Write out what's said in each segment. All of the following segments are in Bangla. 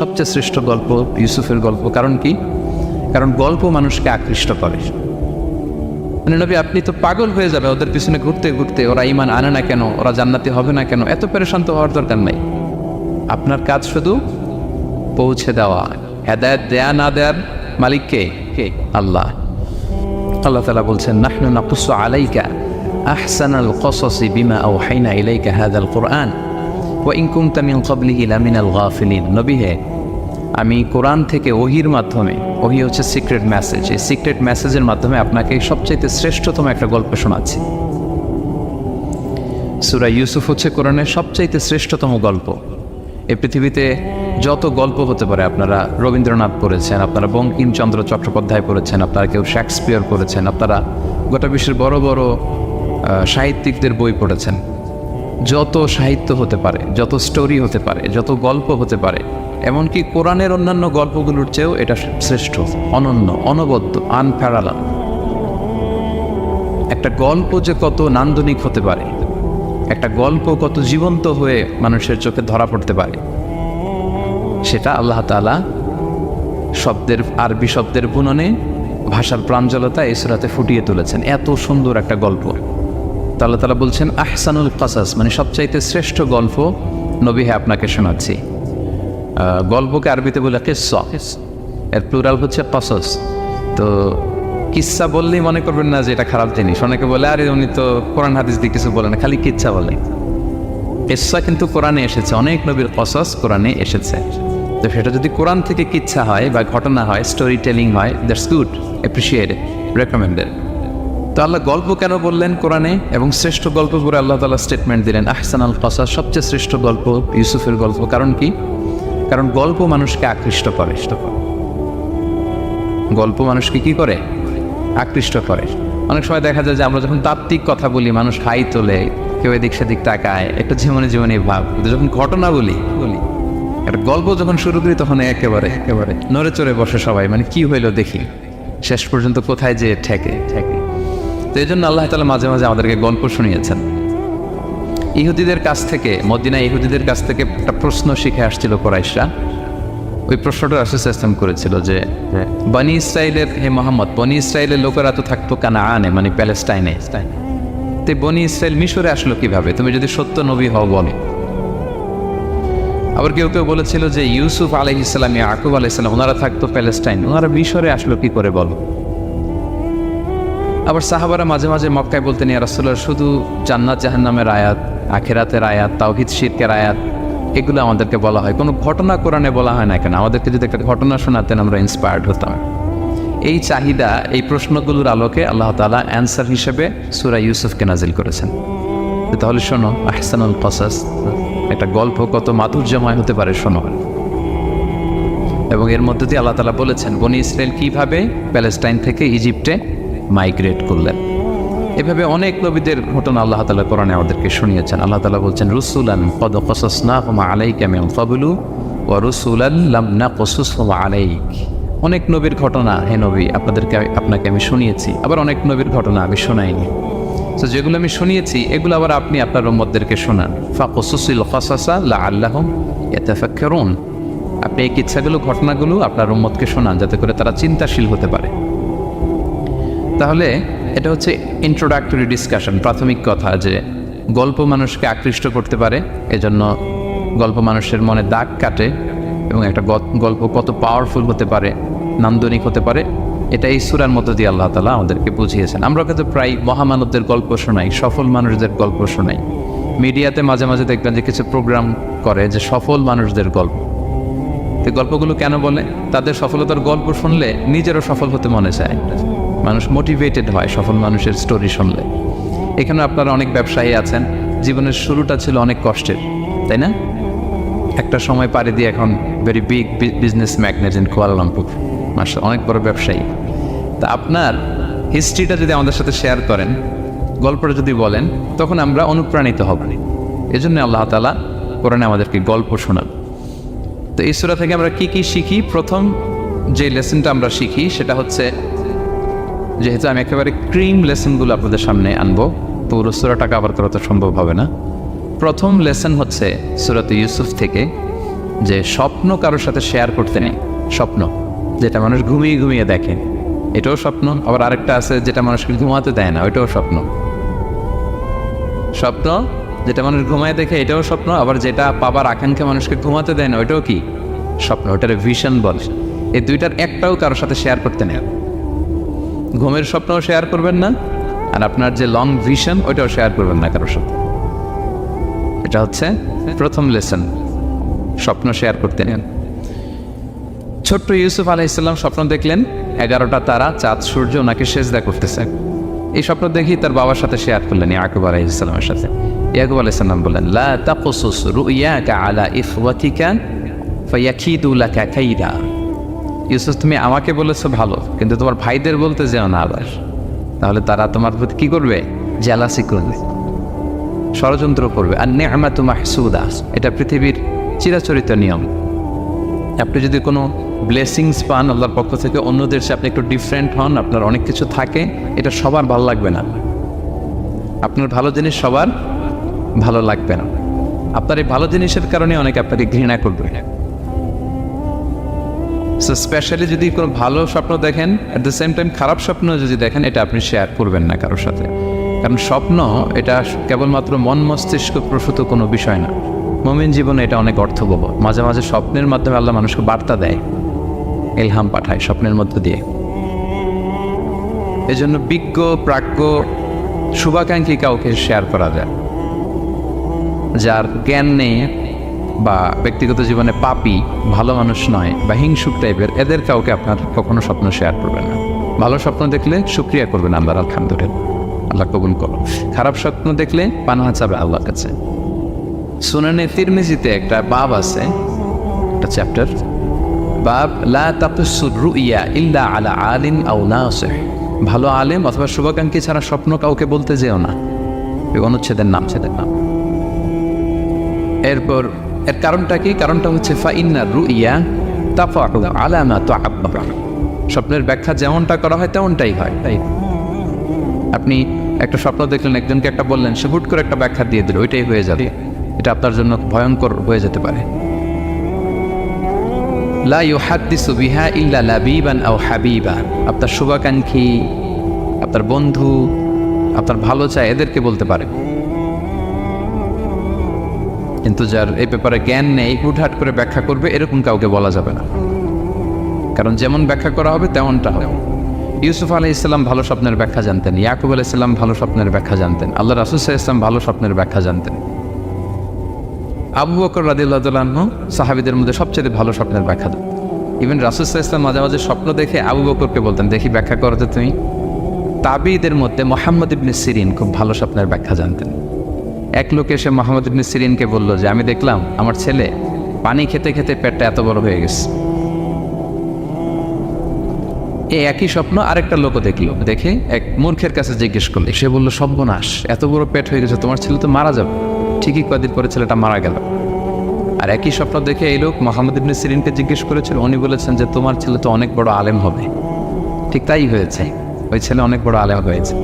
সবচেয়ে শ্রেষ্ঠ গল্প ইউসুফের গল্প। কারণ কি? কারণ গল্প মানুষকে আকৃষ্ট করে। মানে নবী, আপনি তো পাগল হয়ে যাবে ওদের পিছনে ঘুরতে ঘুরতে, ওরা ঈমান আনে না কেন, ওরা জান্নাতি হবে না কেন, এত পেরেশান তো হওয়ার দরকার নাই। আপনার কাজ শুধু পৌঁছে দেওয়া। হেদায়েত দেয়া না দেয়ার মালিক কে? আল্লাহ। আল্লাহ তাআলা বলছেন, নাহনু নাকুসু আলাইকা আহসানাল কসসি বিমা আওহাইনা ইলাইকা হাযাল কুরআন ওয়া ইন কুনতা মিন ক্বাবলিহি লামিনাল গাফিলিন। নবী হে, আমি কোরআন থেকে ওহির মাধ্যমে, ওহি হচ্ছে সিক্রেট মেসেজ, এই সিক্রেট মেসেজের মাধ্যমে আপনাকে সবচাইতে শ্রেষ্ঠতম একটা গল্প শোনাচ্ছি। সূরা ইউসুফ হচ্ছে কোরআনের সবচাইতে শ্রেষ্ঠতম গল্প। এই পৃথিবীতে যত গল্প হতে পারে, আপনারা রবীন্দ্রনাথ পড়েছেন, আপনারা বঙ্কিমচন্দ্র চট্টোপাধ্যায় পড়েছেন, আপনারা কেউ শেক্সপিয়ার পড়েছেন, আপনারা গোটা বিশ্বের বড় বড় সাহিত্যিকদের বই পড়েছেন। যত সাহিত্য হতে পারে, যত স্টোরি হতে পারে, যত গল্প হতে পারে, এমনকি কোরআনের অন্যান্য গল্পগুলোর চেয়েও এটা শ্রেষ্ঠ, অনন্য, অনবদ্য, আনপ্যারালাল। একটা গল্প যে কত নান্দনিক হতে পারে, একটা গল্প কত জীবন্ত হয়ে মানুষের চোখে ধরা পড়তে পারে, সেটা আল্লাহ তাআলা শব্দের, আরবি শব্দের বুননে, ভাষার প্রাঞ্জলতা এই সূরাতে ফুটিয়ে তুলেছেন। এত সুন্দর একটা গল্প। আল্লাহ তাআলা বলছেন আহসানুল কাসাস, মানে সবচাইতে শ্রেষ্ঠ গল্প নবী হে আপনাকে শোনাচ্ছি। গল্পকে আরবিতে বলে কিসসা, এর প্লুরাল হচ্ছে কসস। তো কিসসা বললেই মনে করবেন না যে এটা খারাপ জিনিস। অনেকে বলে আরে উনি তো কোরআন হাদিস দিয়ে কিছু বলে না, খালি কিচ্ছা বলে। কিসসা কিন্তু কোরআনে এসেছে, অনেক নবীর কসস কোরআনে এসেছে। তো সেটা যদি কোরআন থেকে কিচ্ছা হয় বা ঘটনা হয়, স্টোরি টেলিং হয়, দ্যাটস গুড, অ্যাপ্রিসিয়েটেড, রেকমেন্ডেড। তো আল্লাহ গল্প কেন বললেন কোরআনে, এবং শ্রেষ্ঠ গল্প করে আল্লাহ তাআলা স্টেটমেন্ট দিলেন আহসানাল কাসাস, সবচেয়ে শ্রেষ্ঠ গল্প ইউসুফের গল্প। কারণ কি? কারণ গল্প মানুষকে আকৃষ্ট করে। গল্প মানুষকে কি করে? আকৃষ্ট করে। অনেক সময় দেখা যায় যে আমরা যখন তাত্ত্বিক কথা বলি, মানুষ হাই তোলে, কেউ এদিক সেদিক তাকায়, একটা ঝিমনি ভাব। কিন্তু যখন ঘটনা বলি, একটা গল্প যখন শুরু করি, তখন একেবারে নড়ে চড়ে বসে সবাই, মানে কি হইলো দেখি, শেষ পর্যন্ত কোথায় যে ঠেকে। তো এই জন্য আল্লাহ তাআলা মাঝে মাঝে আমাদেরকে গল্প শুনিয়েছেন। ইহুদিদের কাছ থেকে, মদিনা ইহুদিদের কাছ থেকে একটা প্রশ্ন শিখে আসছিল কুরাইশরা। ওই প্রশ্নটা রাসূল সাল্লাল্লাহু করেছিল যে বনি ইসরাইলের, হে মুহাম্মদ, বনি ইসরাইলের লোকেরা তো থাকতো কানাআনে, মানে প্যালেস্টাইনে, তো বনি ইসরাইল মিশরে আসলো কিভাবে? তুমি যদি সত্য নবী হও বলো। আবার কেউ কেউ বলেছিল যে ইউসুফ আলাইহিস সালাম, ইয়াকুব আলাইহিস সালাম, ওনারা থাকতো প্যালেস্টাইন, ওনারা মিশরে আসলো কি করে বলো। আবার সাহাবারা মাঝে মাঝে মক্কায় বলতেন, ইয়া রাসূলুল্লাহ, শুধু জান্নাত জাহান্নামের আয়াত, আখিরাতের আয়াত, তাওহীদ শিরকের আয়াত, এগুলো আমাদেরকে বলা হয়, কোনো ঘটনা কোরআনে বলা হয় না কেন? আমাদেরকে যদি একটা ঘটনা শোনাতেন আমরা ইন্সপায়ার্ড হতাম। এই চাহিদা, এই প্রশ্নগুলোর আলোকে আল্লাহ তাআলা অ্যান্সার হিসেবে সূরা ইউসুফকে নাজিল করেছেন। তাহলে শোনো, আহসানুল কাসাস, একটা গল্প কত মাধুর্যময় হতে পারে শোনো। এবং এর মধ্যে দিয়ে আল্লাহ তাআলা বলেছেন বনি ইসরাইল কিভাবে প্যালেস্টাইন থেকে ইজিপ্টে মাইগ্রেট করলেন। এভাবে অনেক নবীদের ঘটনা আল্লাহ তাআলা কোরআনে আমাদেরকে শুনিয়েছেন। আল্লাহ তাআলা বলছেন রুসুলান কদ কাসাসনাহুম আলাইকা মিন ক্বাবলু ওয়া রুসুলান লাম নাকসুসহুম আলাইক। অনেক নবীর ঘটনা হে নবী আপনাকে আমি শুনিয়েছি, আবার অনেক নবীর ঘটনা আমি শোনাইনি। তো যেগুলো আমি শুনিয়েছি এগুলো আবার আপনি আপনার উম্মতদেরকে শোনান। ফাকসুসিল কাসাসা লাআল্লাহুম ইয়াতাফাক্কারুন। আপনি এই কিচ্ছাগুলো, ঘটনাগুলো আপনার উম্মতকে শোনান, যাতে করে তারা চিন্তাশীল হতে পারে। তাহলে এটা হচ্ছে ইন্ট্রোডাক্টরি ডিসকাশন, প্রাথমিক কথা, যে গল্প মানুষকে আকৃষ্ট করতে পারে, এজন্য গল্প মানুষের মনে দাগ কাটে, এবং একটা গল্প কত পাওয়ারফুল হতে পারে, নান্দনিক হতে পারে, এটা এই সূরার মধ্য দিয়ে আল্লাহ তাআলা আমাদেরকে বুঝিয়েছেন। আমরা কিন্তু প্রায় মহামানবদের গল্প শোনাই, সফল মানুষদের গল্প শোনাই। মিডিয়াতে মাঝে মাঝে দেখবেন যে কিছু প্রোগ্রাম করে যে সফল মানুষদের গল্প। এই গল্পগুলো কেন বলে? তাদের সফলতার গল্প শুনলে নিজেরও সফল হতে মনে চায়, মানুষ মোটিভেটেড হয় সফল মানুষের স্টোরি শুনলে। এখানে আপনারা অনেক ব্যবসায়ী আছেন, জীবনের শুরুটা ছিল অনেক কষ্টের, তাই না? একটা সময় পাড়ি দিয়ে এখন very big business magnate in Kuala Lumpur, অনেক বড় ব্যবসায়ী। তা আপনার হিস্ট্রিটা যদি আমাদের সাথে শেয়ার করেন, গল্পটা যদি বলেন, তখন আমরা অনুপ্রাণিত হব। এজন্য আল্লাহ তাআলা কোরআনে আমাদেরকে গল্প শোনান। তো এই সূরা থেকে আমরা কি কি শিখি? প্রথম যে লেসনটা আমরা শিখি সেটা হচ্ছে, যেহেতু আমি একেবারে ক্রিম লেসনগুলো আপনাদের সামনে আনবো, পুরো সূরাটা কভার করা তো সম্ভব হবে না। প্রথম লেসন হচ্ছে সূরাত ইউসুফ থেকে যে স্বপ্ন কারোর সাথে শেয়ার করতে নেই। স্বপ্ন যেটা মানুষ ঘুমিয়ে ঘুমিয়ে দেখে, এটাও স্বপ্ন। আবার আরেকটা আছে যেটা মানুষকে ঘুমাতে দেয় না, ওইটাও স্বপ্ন। স্বপ্ন যেটা মানুষ ঘুমায় দেখে, এটাও স্বপ্ন। আবার যেটা পাবার আকাঙ্ক্ষা মানুষকে ঘুমাতে দেয় না, ওইটাও কি স্বপ্ন। ওটার ভিশন বলে। এই দুইটার একটাও কারোর সাথে শেয়ার করতে নেই। ঘুমের স্বপ্নও শেয়ার করবেন না, আর আপনার যে লং ভিশন ওইটাও শেয়ার করবেন না কারোর সাথে। এটা হচ্ছে প্রথম লেসন, স্বপ্ন শেয়ার করতে নেন। ছোট্ট ইউসুফ আলাইহিসসালাম স্বপ্ন দেখলেন 11টা তারা, চাঁদ, সূর্য ওনাকে সেজদা করতেছে। এই স্বপ্ন দেখি তার বাবার সাথে শেয়ার করলেন, ইয়াকুব আলাইহিসসালামের সাথে। ইয়াকুব আলাইহিসসালাম বললেন, লা তাকুসুস রুইয়াকা আলা ইখওয়াতিকা ফায়াকিদু লাকা কাইদা। ইউসুফ, তুমি আমাকে বলেছো ভালো, কিন্তু তোমার ভাইদের বলতে যেও না আবার, তাহলে তারা তোমার প্রতি কি করবে? জেলাসি করবে, ষড়যন্ত্র করবে। আর নি'মাতু মাহসুদা, এটা পৃথিবীর চিরাচরিত নিয়ম। আপনি যদি কোনো ব্লেসিংস পান আল্লাহর পক্ষ থেকে, অন্যদের চেয়ে আপনি একটু ডিফারেন্ট হন, আপনার অনেক কিছু থাকে, এটা সবার ভালো লাগবে না। আপনার ভালো জিনিস সবার ভালো লাগবে না। আপনার এই ভালো জিনিসের কারণে অনেকে আপনাকে ঘৃণা করবে। সো স্পেশালি যদি কোনো ভালো স্বপ্ন দেখেন, অ্যাট দ্য সেম টাইম খারাপ স্বপ্ন যদি দেখেন, এটা আপনি শেয়ার করবেন না কারোর সাথে। কারণ স্বপ্ন এটা কেবলমাত্র মন মস্তিষ্ক প্রসূত কোনো বিষয় না। মুমিন জীবনে এটা অনেক অর্থবহ। মাঝে মাঝে স্বপ্নের মাধ্যমে আল্লাহ মানুষকে বার্তা দেয়, ইলহাম পাঠায় স্বপ্নের মধ্য দিয়ে। এজন্য বিজ্ঞ, প্রাজ্ঞ, শুভাকাঙ্ক্ষী কাউকে শেয়ার করা যায়। যার জ্ঞান নেই বা ব্যক্তিগত জীবনে পাপী, ভালো মানুষ নয় বা হিংসুক টাইপের, এদের কাউকে আপনার কখনো স্বপ্ন শেয়ার করবেন না। ভালো স্বপ্ন দেখলে শুকরিয়া করবেন আল্লাহর, আলহামদুলিল্লাহ, আল্লাহ কবুল করো। খারাপ স্বপ্ন দেখলে পানাহা চাবে আল্লাহর কাছে। সুনানে তিরমিজিতে একটা বাব আছে, একটা চ্যাপ্টার, বাব লা তাকুসুর রুইয়া ইল্লা আলা আলিম আও নাসিহ। ভালো আলেম অথবা শুভাকাঙ্ক্ষী ছাড়া স্বপ্ন কাউকে বলতে যেও না। এই অনুচ্ছেদের নাম, ছেদের নাম। এরপর এর কারণটা কি? কারণটা হচ্ছে ফাইন্না রুইয়া তাফাউ আলা মা তুআব্বার। স্বপ্নের ব্যাখ্যা যেমনটা করা হয় তেমনটাই হয়। তাই আপনি একটা স্বপ্ন দেখলেন, একজনকে একটা বললেন, সে হুট করে একটা ব্যাখ্যা দিয়ে দিল, ওইটাই হয়ে যাবে। এটা আপনার জন্য ভয়ঙ্কর হয়ে যেতে পারে। লা ইউহাদ্দিসু বিহা ইল্লা লাবিবান আও হাবিবা। আপনার শুভাকাঙ্ক্ষী, আপনার বন্ধু, আপনার ভালো চায়, এদেরকে বলতে পারে। কিন্তু যার এই ব্যাপারে জ্ঞান নেই, হুটহাট করে ব্যাখ্যা করবে, এরকম কাউকে বলা যাবে না। কারণ যেমন ব্যাখ্যা করা হবে তেমনটা হবে। ইউসুফ আলাইহিসসালাম ভালো স্বপ্নের ব্যাখ্যা জানতেন, ইয়াকুব আলাইহিসসালাম ভালো স্বপ্নের ব্যাখ্যা জানতেন, আল্লাহ রাসূল সাল্লাল্লাহু আলাইহি ওয়াসাল্লাম ভালো স্বপ্নের ব্যাখ্যা জানতেন। আবু বকর রাদিয়াল্লাহু তাআলা আনহু সাহাবীদের মধ্যে সবচেয়ে ভালো স্বপ্নের ব্যাখ্যা দেন। ইভেন রাসূল সাল্লাল্লাহু আলাইহি ওয়াসাল্লাম মাঝে মাঝে স্বপ্ন দেখে আবু বকরকে বলতেন, দেখি ব্যাখ্যা করো তো তুমি। তাবিঈদের মধ্যে মুহাম্মদ ইবনে সিরিন খুব ভালো স্বপ্নের ব্যাখ্যা জানতেন। এক লোক এসে মুহাম্মদ ইবনে সিরিনকে বলল যে, আমি দেখলাম আমার ছেলে পানি খেতে খেতে পেটটা এত বড় হয়ে গেছে। এই একই স্বপ্ন আরেকটা লোকও দেখলো, দেখে এক মূর্খের কাছে জিজ্ঞেস করলো। সে বলল, সর্বনাশ, এত বড় পেট হয়ে গেছে, তোমার ছেলে তো মারা যাবে। ঠিকই কয়েকদিন পরে ছেলেটা মারা গেল। আর একই স্বপ্ন দেখে এই লোক মুহাম্মদ ইবনে সিরিনকে জিজ্ঞেস করেছিল, উনি বলেছেন যে তোমার ছেলে তো অনেক বড় আলেম হবে। ঠিক তাই হয়েছে, ওই ছেলে অনেক বড় আলেম হয়েছে।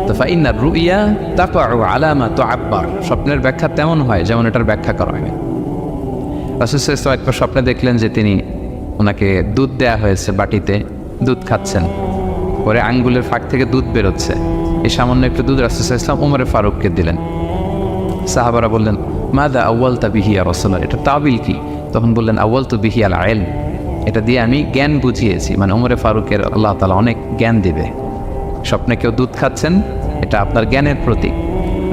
তো ফাইন্না রুইয়া তাফাউ আলা মা তুআব্বার। স্বপ্নের ব্যাখ্যা তেমন হয় যেমন এটার ব্যাখ্যা করা হয়। রাসূল সাল্লাল্লাহু আলাইহি ওয়াসাল্লাম একবার স্বপ্নে দেখলেন যে তিনি, ওনাকে দুধ দেয়া হয়েছে, বাটিতে দুধ খাচ্ছেন, পরে আঙ্গুলের ফাঁক থেকে দুধ বেরোচ্ছে। এই সামান্য একটু দুধ রাসূল সাল্লাল্লাহু আলাইহি ওয়াসাল্লাম ওমর ফারুককে দিলেন। সাহাবারা বললেন, মাযা আউয়ালতা বিহি ইয়া রাসূলুল্লাহ, এটা তাবিল কি? তখন বললেন, আউয়ালতু বিহি আল ইলম, এটা দিয়ে আমি জ্ঞান বুঝিয়েছি। মানে ওমর ফারুকের আল্লাহ তাআলা অনেক জ্ঞান দিবে। স্বপ্নে কেউ দুধ খাচ্ছেন, এটা আপনার জ্ঞানের প্রতীক।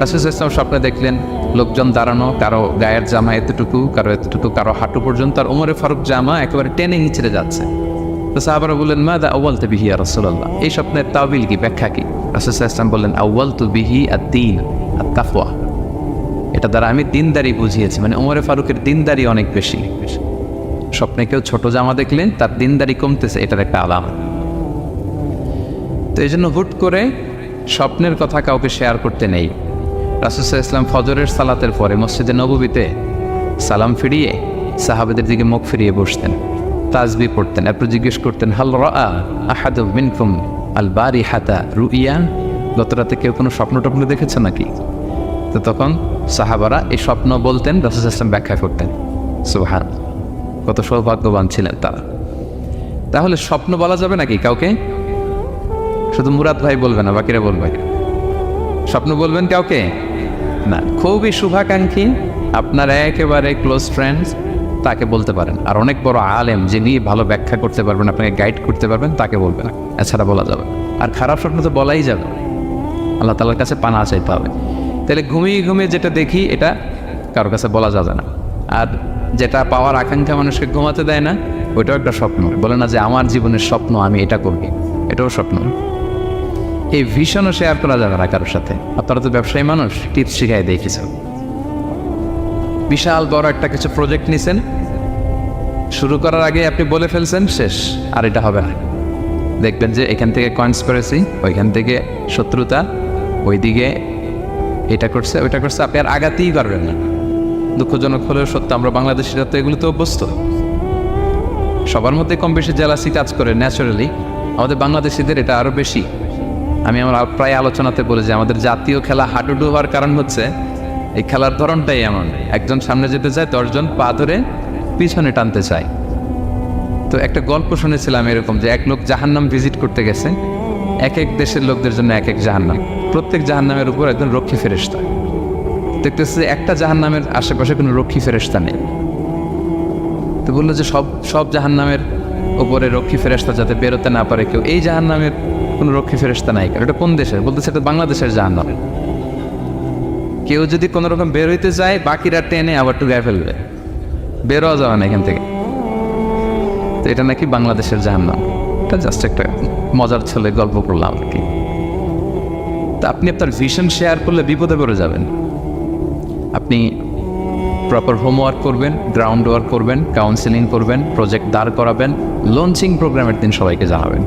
রাসূল সাল্লাল্লাহু আলাইহি ওয়াসাল্লাম স্বপ্নে দেখলেন লোকজন দাঁড়ানো, কারো গায়ের জামা এতটুকু, কারো এতটুকু, কারো হাঁটু পর্যন্ত, আর ওমর ফারুক জামা একেবারে টেনে নিচে যাচ্ছে। তো সাহাবারা বললেন, মাযা আউয়ালতা বিহি ইয়া রাসূলুল্লাহ, এই স্বপ্নের তাবিল কি, ব্যাখ্যা কি? রাসূল সাল্লাল্লাহু আলাইহি ওয়াসাল্লাম বললেন, আউয়ালতু বিহি আদ-দীন আত-তাকওয়া, এটা দ্বারা আমি দিনদারি বুঝিয়েছি। মানে ওমর ফারুকের দিনদারি অনেক বেশি। স্বপ্নে কেউ ছোট জামা দেখলে তার দিনদারি কমতেছে, এটার একটা আলামত। তো এই জন্য হুট করে স্বপ্নের কথা কাউকে শেয়ার করতে নেই। রাসূল সাল্লাল্লাহু আলাইহি ওয়াসাল্লাম ফজরের সালাতের পরে মসজিদে নববীতে সালাম ফিরিয়ে সাহাবাদের দিকে মুখ ফিরিয়ে বসতেন, তাসবিহ পড়তেন। এরপর জিজ্ঞেস করতেন, হাল রাআ আহাদুম মিনকুম আল বারিহাতা রুইয়া, গত রাতে কেউ কোনো স্বপ্ন টপ্ন দেখেছে নাকি? তো তখন সাহাবারা এই স্বপ্ন বলতেন, রাসূল সাল্লাল্লাহু আলাইহি ওয়াসাল্লাম ব্যাখ্যা করতেন। সুবহান, কত সৌভাগ্যবান ছিলেন তারা। তাহলে স্বপ্ন বলা যাবে নাকি কাউকে? শুধু মুরাদ ভাই বলবে না, বাকিরা বলবে? স্বপ্ন বলবেন কাউকে না। খুবই শুভাকাঙ্ক্ষী, আপনার একেবারে ক্লোজ ফ্রেন্ডস, তাকে বলতে পারেন। আর অনেক বড় আলেম যিনি ভালো ব্যাখ্যা করতে পারবেন, আপনাকে গাইড করতে পারবেন, তাকে বলবেন। এছাড়া বলা যাবে। আর খারাপ স্বপ্ন তো বলাই যাবে, আল্লাহ তাআলার কাছে পানা চাইতে হবে। তাহলে ঘুমিয়ে ঘুমিয়ে যেটা দেখি এটা কারোর কাছে বলা যাবে না। আর যেটা পাওয়ার আকাঙ্ক্ষা মানুষকে ঘুমাতে দেয় না, ওইটাও একটা স্বপ্ন। বলে না যে আমার জীবনের স্বপ্ন আমি এটা করবি, এটাও স্বপ্ন। এই ভিশনও শেয়ার করা যাবে না কারোর সাথে। আপনারা তো ব্যবসায়ী মানুষ, টিপস শিখাই দেখেছ। বিশাল বড় একটা কিছু প্রজেক্ট নিছেন, শুরু করার আগে আপনি বলে ফেলছেন শেষ, আর এটা হবে না। দেখবেন যে এখান থেকে কনস্পিরেসি, ওইখান থেকে শত্রুতা, ওইদিকে এটা করছে ওইটা করছে, আপনি আর আগাতেই পারবেন না। দুঃখজনক হলেও সত্য, আমরা বাংলাদেশিরা তো এগুলো তো অভ্যস্ত। সবার মধ্যে কম বেশি জেলাসি কাজ করে ন্যাচারালি, আমাদের বাংলাদেশিদের এটা আরও বেশি। আমি আমার প্রায় আলোচনাতে বলি যে আমাদের জাতীয় খেলা হাডুডু হওয়ার কারণ হচ্ছে এই খেলার ধরনটাই এমন। একজন সামনে যেতে চায়, 10 জন পা ধরে পিছনে টানতে চায়। তো একটা গল্প শুনেছিলাম এরকম, যে এক লোক জাহান্নাম ভিজিট করতে গেছে। এক এক দেশের লোকদের জন্য এক এক জাহান্নাম, প্রত্যেক জাহান্নামের উপর একজন রক্ষী ফেরেশতা। দেখতেছে একটা জাহান্নামের আশেপাশে কোনো রক্ষী ফেরেশতা নেই। তো বললো যে সব জাহান্নামের উপরে রক্ষী ফেরেশতা যাতে বেরোতে না পারে কেউ, এই জাহান্নামের কোনো রক্ষী ফেরেশতা নাই। এটা কোন দেশের? বলতেছে এটা বাংলাদেশের জাহান্নাম। কেউ যদি কোনো রকম বের হইতে যায়, বাকিরা টেনে আবার টুকায় ফেলবে, বেরোয়া যাওয়া না এখান থেকে। তো এটা নাকি বাংলাদেশের জাহান্নাম। এটা জাস্ট একটা মজার ছলে গল্প করলাম আর কি। তা আপনি আপনার ভিশন শেয়ার করলে বিপদে পড়ে যাবেন। আপনি প্রপার হোমওয়ার্ক করবেন, গ্রাউন্ড ওয়ার্ক করবেন, কাউন্সিলিং করবেন, প্রজেক্ট দাঁড় করাবেন, লঞ্চিং প্রোগ্রামের দিন সবাইকে জানাবেন।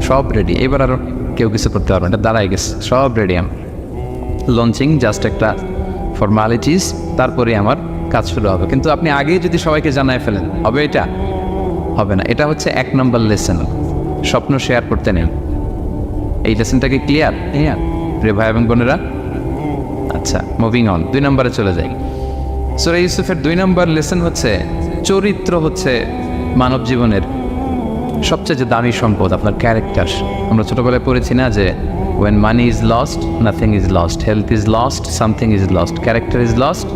সব রেডি, এবার আর কেউ কিছু করতে পারবেন, এটা দাঁড়াই গেছে, সব রেডি। লঞ্চিং জাস্ট একটা ফর্মালিটিস, তারপরে আমার কাজ শুরু হবে। কিন্তু আপনি আগেই যদি সবাইকে জানায় ফেলেন, হবে? এটা হবে না। এটা হচ্ছে 1 নম্বর লেসন, স্বপ্ন শেয়ার করতে নেন। এই লেসনটাকে ক্লিয়ার? প্রিয় ভাই এবং বোনেরা, আচ্ছা মুভিং অন, 2 নম্বরে চলে যাই। সূরা ইউসুফের 2 নম্বর লেসন হচ্ছে চরিত্র হচ্ছে মানব জীবনের সবচেয়ে যে দামি সম্পদ, আপনার ক্যারেক্টার। আমরা ছোটবেলায় পড়েছি না যে when money is lost, nothing is lost, health is lost, something is lost, character is lost,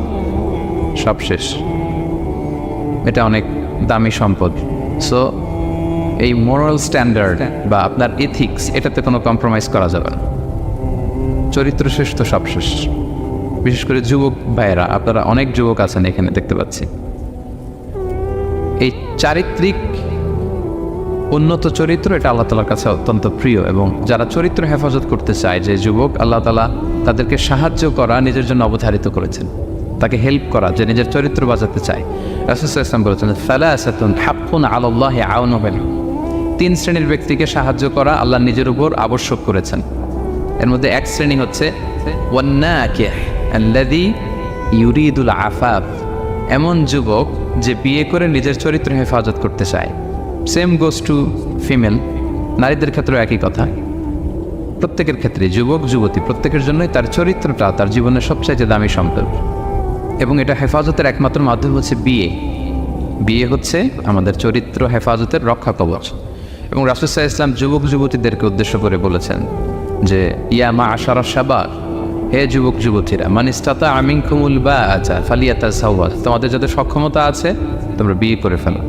সব শেষ। এটা অনেক দামি সম্পদ। সো এই মোরাল স্ট্যান্ডার্ড বা আপনার এথিক্স, এটাতে কোনো কম্প্রোমাইজ করা যাবে না। চরিত্র শেষ তো সব শেষ। বিশেষ করে যুবক ভাইয়েরা, আপনারা অনেক যুবক আছেন এখানে দেখতে পাচ্ছি। এই চারিত্রিক উন্নত চরিত্র, এটা আল্লাহ তাআলার কাছে অত্যন্ত প্রিয়। এবং যারা চরিত্র হেফাজত করতে চায়, যে যুবক, আল্লাহ তাআলা তাদেরকে সাহায্য করা নিজের জন্য অবধারিত করেছেন, তাকে হেল্প করা, যে নিজের চরিত্র বাঁচাতে চায়। রাসূল সাল্লাল্লাহু আলাইহি ওয়াসাল্লাম বলেছেন, সালাসাতুন হাক্কুন আলাল্লাহি আউনুহুম, 3 শ্রেণীর ব্যক্তিকে সাহায্য করা আল্লাহ নিজের উপর আবশ্যক করেছেন। এর মধ্যে এক শ্রেণী হচ্ছে ওয়ান্নাকিহ আল্লাযী ইউরিদুল আফাফ, এমন যুবক যে বিয়ে করে নিজের চরিত্র হেফাজত করতে চায়। সেম গোস টু ফিমেল, নারীদের ক্ষেত্রেও একই কথা। প্রত্যেকের ক্ষেত্রে, যুবক যুবতী প্রত্যেকের জন্যই তার চরিত্রটা তার জীবনের সবচাইতে দামি সম্পদ। এবং এটা হেফাজতের একমাত্র মাধ্যম হচ্ছে বিয়ে। বিয়ে হচ্ছে আমাদের চরিত্র হেফাজতের রক্ষা কবচ। এবং রাসূল সাল্লাল্লাহু আলাইহি ওয়াসাল্লাম যুবক যুবতীদেরকে উদ্দেশ্য করে বলেছেন যে ইয়া মা'আশারা শাবাব, হে যুবক যুবতীরা, মান ইসতাতা মিনকুমুল বাআতা ফালিয়াতাযাওয়াজ, তোমাদের যাদের সক্ষমতা আছে তোমরা বিয়ে করে ফেলো।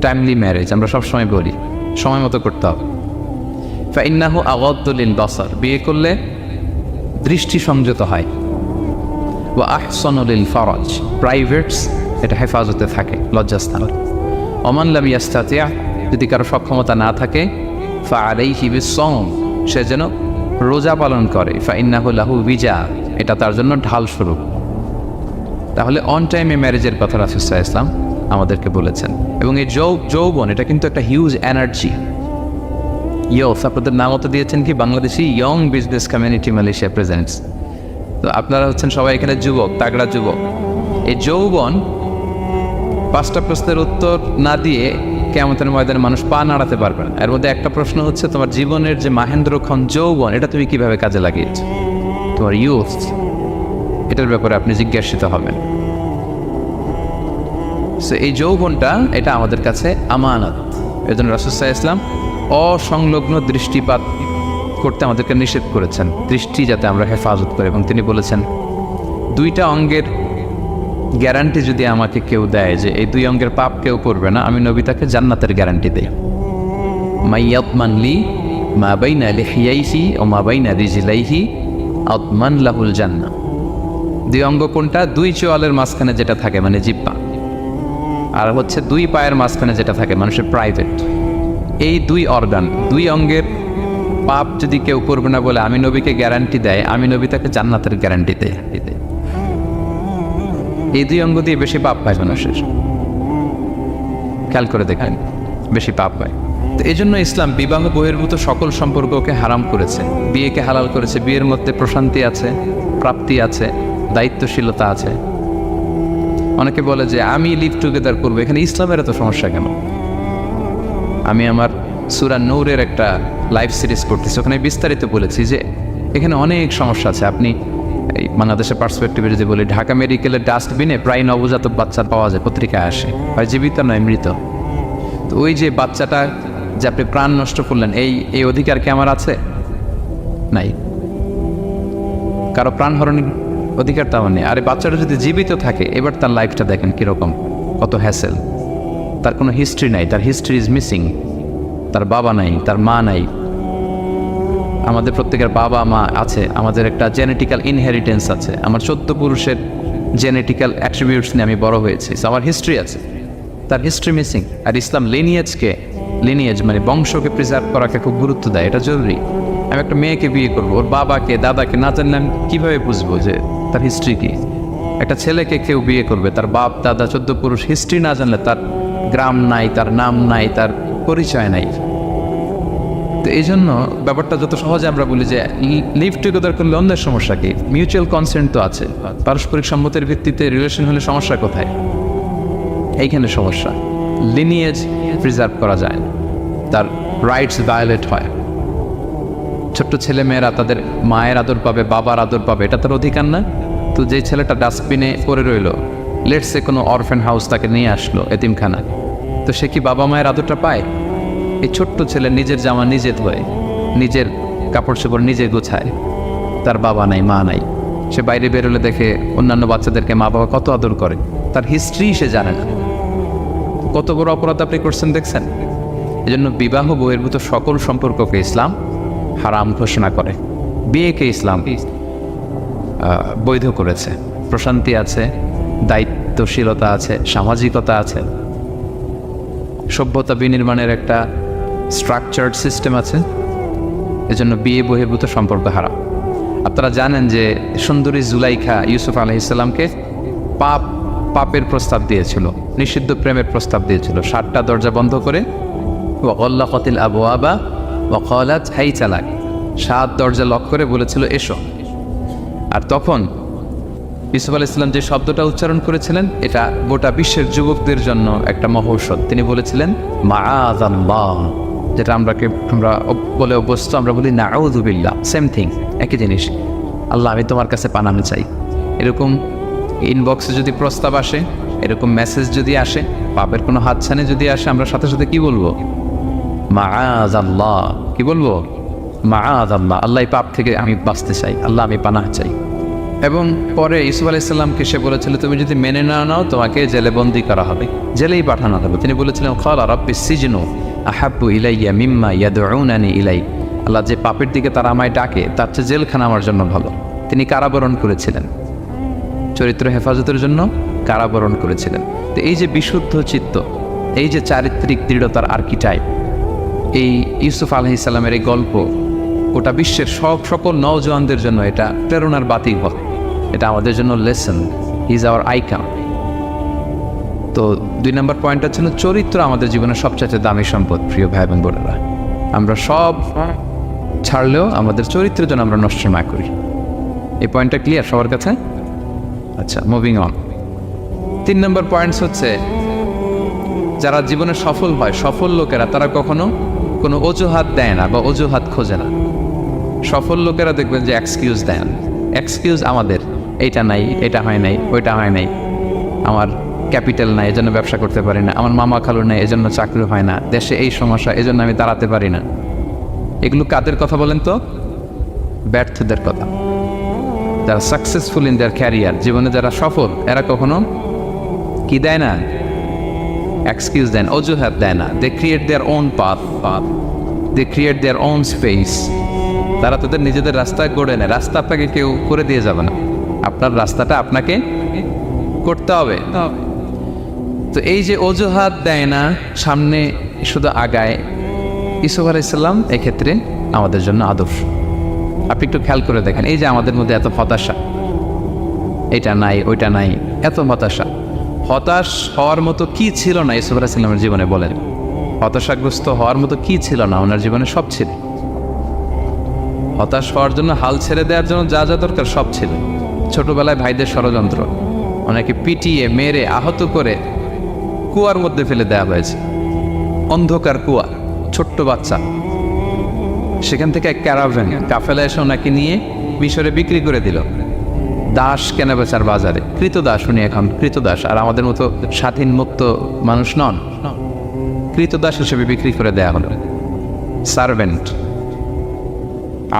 টাইমলি ম্যারেজ আমরা সবসময় বলি, সময় মতো করতে হবে। ফাইন্নাহু আগাদ্দু লিল বাসার, বিয়ে করলে দৃষ্টি সংযত হয়। ওয়া আহসানু লিল ফারাজ, প্রাইভেটস এটা হেফাজতে থাকে, লজ্জাস্থান। ওমান লাম ইয়াস্তাতি', যদি কারো সক্ষমতা না থাকে, ফাআলাইহি বিস-সাওম, সে যেন রোজা পালন করে। ফাইন্নাহু লাহু বিজা, এটা তার জন্য ঢাল স্বরূপ। তাহলে অন টাইমে ম্যারেজের কথা রাসূল সাল্লাল্লাহু আলাইহি ওয়াসাল্লাম আমাদেরকে বলেছেন। এবং এই যৌবন এটা কিন্তু একটা হিউজ এনার্জি। ইয়স, আপনাদের নাম তো দিয়েছেন কি Bangladeshi young business community Malaysia presents. তো আপনারা হচ্ছেন সবাই এখানে যুবক, তাগড়া যুবক। এই যৌবন 5টা প্রশ্নের উত্তর না দিয়ে কিয়ামতের ময়দানে মানুষ পা নাড়াতে পারবে না। এর মধ্যে একটা প্রশ্ন হচ্ছে তোমার জীবনের যে মাহেন্দ্রক্ষণ যৌবন, এটা তুমি কিভাবে কাজে লাগিয়েছো, তোমার ইউথ, এটার ব্যাপারে আপনি জিজ্ঞাসিত হবেন। সো এই যৌবনটা এটা আমাদের কাছে আমানত। এই জন্য রাসূল সাল্লাল্লাহু আলাইহি ওয়াসাল্লাম অসংলগ্ন দৃষ্টিপাত করতে আমাদেরকে নিষেধ করেছেন, দৃষ্টি যাতে আমরা হেফাজত করি। এবং তিনি বলেছেন দুইটা অঙ্গের গ্যারান্টি যদি আমাকে কেউ দেয় যে এই দুই অঙ্গের পাপ কেউ করবে না, আমি নবী তাকে জান্নাতের গ্যারান্টি দেই। মাইয়াতমান লি মা বাইনা লিহিয়াইহি ও মা বাইনা রিজলাইহি আতমান লাহুল জান্নাহ। দুই অঙ্গ কোনটা? দুই চোয়ালের মাঝখানে যেটা থাকে মানে জিহ্বা, আর হচ্ছে দুই পায়ের মাঝখানে যেটা থাকে মানুষের প্রাইভেট। এই দুই অর্গান, দুই অঙ্গের পাপ যদি কেউ করবে না বলে আমি নবীকে গ্যারান্টি দেয়, আমি নবী তাকে জান্নাতের গ্যারান্টি দেয়। এই দুই অঙ্গ দিয়ে বেশি পাপ পায় মানুষের, খেয়াল করে দেখেন, বেশি পাপ পায়। তো এই জন্য ইসলাম বিবাহ বহির্ভূত সকল সম্পর্ককে হারাম করেছে, বিয়েকে হালাল করেছে। বিয়ের মধ্যে প্রশান্তি আছে, প্রাপ্তি আছে, দায়িত্বশীলতা আছে। অনেকে বলে যে আমি লিভ টুগেদার করবো, এখানে ইসলামের এত সমস্যা কেন? আমি আমার সূরা নূরের একটা লাইভ সিরিজ করতেছি, ওখানে বিস্তারিত বলেছি যে এখানে অনেক সমস্যা আছে। আপনি এই বাংলাদেশের পার্সপেক্টিভে যদি বলি, ঢাকা মেডিকেলের ডাস্টবিনে প্রায় নবজাতক বাচ্চা পাওয়া যায়, পত্রিকায় আসে, হয় জীবিত নয় মৃত। তো ওই যে বাচ্চাটা যে আপনি প্রাণ নষ্ট করলেন, এই অধিকার কি আমার আছে? নাই। কারো প্রাণ হরণের অধিকার তো আমার নেই। আর এই বাচ্চাটা যদি জীবিত থাকে, এবার তার লাইফটা দেখেন কীরকম, কত হ্যাসেল। তার কোনো হিস্ট্রি নাই, তার হিস্ট্রি ইজ মিসিং। তার বাবা নাই, তার মা নাই। আমাদের প্রত্যেকের বাবা মা আছে, আমাদের একটা জেনেটিক্যাল ইনহেরিটেন্স আছে। আমার 14 পুরুষের জেনেটিক্যাল অ্যাট্রিবিউটস নিয়ে আমি বড় হয়েছি, আমার হিস্ট্রি আছে, তার হিস্ট্রি মিসিং। আর ইসলাম লিনিয়েজ মানে বংশকে প্রিজার্ভ করাকে খুব গুরুত্ব দেয়, এটা জরুরি। আমি একটা মেয়েকে বিয়ে করবো, ওর বাবাকে দাদাকে না জানলে আমি কীভাবে বুঝবো যে তার হিস্ট্রি কী? একটা ছেলেকে কেউ বিয়ে করবে, তার বাপ দাদা 14 পুরুষ হিস্ট্রি না জানলে, তার গ্রাম নাই, তার নাম নাই, তার পরিচয় নাই। তো এই জন্য ব্যাপারটা যত সহজে আমরা বলি যে লিভ টুগেদার করলে অন্যের সমস্যা কি? মিউচুয়াল কনসেন্ট তো আছে, পারস্পরিক সম্মতির ভিত্তিতে রিলেশন হলে সমস্যা কোথায়? এইখানে সমস্যা। লিনিয়েজ প্রিজার্ভ করা যায় না, তার রাইটস ভায়োলেট হয়। ছোট্ট ছেলে মেয়েরা তাদের মায়ের আদর পাবে, বাবার আদর পাবে, এটা তার অধিকার না? তো যে ছেলেটা ডাস্টবিনে পড়ে রইল, লেটসে কোনো অরফ্যান হাউস তাকে নিয়ে আসলো, এতিমখানা, তো সে কি বাবা মায়ের আদরটা পায়? এই ছোট্ট ছেলে নিজের জামা নিজে ধোয়, নিজের কাপড় চোপড় নিজে গোছায়, তার বাবা নাই, মা নাই। সে বাইরে বেরোলে দেখে অন্যান্য বাচ্চাদেরকে মা বাবা কত আদর করে, তার হিস্ট্রি সে জানে না। কত বড় অপরাধ আপনি করছেন দেখছেন? এই জন্য বিবাহ বহির্ভূত সকল সম্পর্ককে ইসলাম হারাম ঘোষণা করে। বিয়েকে ইসলাম বৈধ করেছে। প্রশান্তি আছে, দায়িত্বশীলতা আছে, সামাজিকতা আছে, সভ্যতা বিনির্মাণের একটা স্ট্রাকচার্ড সিস্টেম আছে। এজন্য বিয়ে বহির্ভূত সম্পর্ক হারাম। আপনারা জানেন যে সুন্দরী জুলাইখা ইউসুফ আলাইহিস সালামকে পাপের প্রস্তাব দিয়েছিল, নিষিদ্ধ প্রেমের প্রস্তাব দিয়েছিল। 7টা দরজা বন্ধ করে ওয়াগাল্লাকাতিল আবওয়াবা ওয়া ক্বালাত হাইতা লাক, 7 দরজা লক করে বলেছিল এসো। আর তখন ইউসুফ আলাইহিস সালাম যে শব্দটা উচ্চারণ করেছিলেন, এটা গোটা বিশ্বের যুবকদের জন্য একটা মহৌষধ। তিনি বলেছিলেন মাআযাল্লাহ, যেটা আমরা বলে অভ্যস্ত, আমরা বলি নাউযু বিল্লাহ, সেম থিং, একই জিনিস। আল্লাহ আমি তোমার কাছে পানাহ চাই। এরকম ইনবক্সে যদি প্রস্তাব আসে, এরকম মেসেজ যদি আসে, পাপের কোনো হাতছানি যদি আসে, আমরা সাথে সাথে কি বলবো? মাআযাল্লাহ। কি বলবো? মাআযাল্লাহ, আল্লাহ এই পাপ থেকে আমি বাঁচতে চাই, আল্লাহ আমি পানাহ চাই। এবং পরে ইউসুফ আলাইহিস সালামকে সে বলেছিল তুমি যদি মেনে না নাও তোমাকে জেলে বন্দী করা হবে, জেলেই পাঠানো হবে। তিনি বলেছিলেন ক্বালা রাব্বিস সিজনু আহাব্বু ইলাইয়া মিম্মা ইয়াদউনানি ইলাই, আল্লাহ যে পাপের দিকে তারা আমায় ডাকে তার চেয়ে জেলখানা আমার জন্য ভালো। তিনি কারাবরণ করেছিলেন, চরিত্র হেফাজতের জন্য কারাবরণ করেছিলেন। তো এই যে বিশুদ্ধ চিত্ত, এই যে চারিত্রিক দৃঢ়তার আর্কিটাইপ, এই ইউসুফ আলাইহিস সালামের এই গল্প গোটা বিশ্বের সকল নওজওয়ানদের জন্য এটা প্রেরণার বাতি হয়। এটা আমাদের জন্য লেসন, ইজ আওয়ার আইকন। তো 2 নম্বর পয়েন্টটা ছিল চরিত্র আমাদের জীবনের সবচেয়ে দামি সম্পদ। প্রিয় ভাই এবং বোনেরা, আমরা সব ছাড়লেও আমাদের চরিত্রের জন্য আমরা নষ্ট না করি। এই পয়েন্টটা ক্লিয়ার সবার কাছে? আচ্ছা, মুভিং অন। 3 নম্বর পয়েন্টস হচ্ছে যারা জীবনে সফল হয়, সফল লোকেরা তারা কখনো কোনো অজুহাত দেয় না বা অজুহাত খোঁজে না। সফল লোকেরা দেখবেন যে এক্সকিউজ দেন। এক্সকিউজ আমাদের, এইটা নাই, এটা হয় নাই, ওইটা হয় নাই, আমার ক্যাপিটাল নাই, এজন্য ব্যবসা করতে পারি না, আমার মামা খালু নাই, এজন্য চাকরি হয় না, দেশে এই সমস্যা, এজন্য আমি দাঁড়াতে পারি না। এগুলো কাদের কথা বলেন তো? ব্যর্থদের কথা। যারা সাকসেসফুল ইন দেয়ার ক্যারিয়ার, জীবনে যারা সফল, এরা কখনো কি দেয় না? এক্সকিউজ দেন, অজুহাত দেয় না। They create their own path, they create their own space. তারা তাদের নিজেদের রাস্তা গড়ে নেয়। রাস্তা আপনাকে কেউ করে দিয়ে যাবে না, আপনার রাস্তাটা আপনাকে করতে হবে। তো এই যে অজুহাত দেয় না, সামনে শুধু আগায়, ইউসুফ আলাইহিস সালাম এক্ষেত্রে আমাদের জন্য আদর্শ। আপনি একটু খেয়াল করে দেখেন, এই যে আমাদের মধ্যে এত হতাশা, এটা নাই ওইটা নাই, এত হতাশা, হতাশ হওয়ার মতো কি ছিল না ইউসুফ আলাইহিস সালামের জীবনে? বলেন, হতাশাগ্রস্ত হওয়ার মতো কি ছিল না? ওনার জীবনে সব ছিল। হতাশ হওয়ার জন্য, হাল ছেড়ে দেওয়ার জন্য যা যা দরকার সব ছিল। ছোটবেলায় ভাইদের ষড়যন্ত্র, ওনাকে পিটিয়ে মেরে আহত করে কুয়ার মধ্যে ফেলে দেওয়া হয়েছে, অন্ধকার কুয়া, ছোট্ট বাচ্চা। সেখান থেকে এক ক্যারাভ্যান কাফেলা এসে ওনাকে নিয়ে মিশরে বিক্রি করে দিল, দাস কেনাবেচার বাজারে। কৃতদাস উনি, এখন কৃতদাস। আর আমাদের মতো স্বাধীন মুক্ত মানুষ নন, কৃতদাস হিসেবে বিক্রি করে দেয়া হলো, সার্ভেন্ট।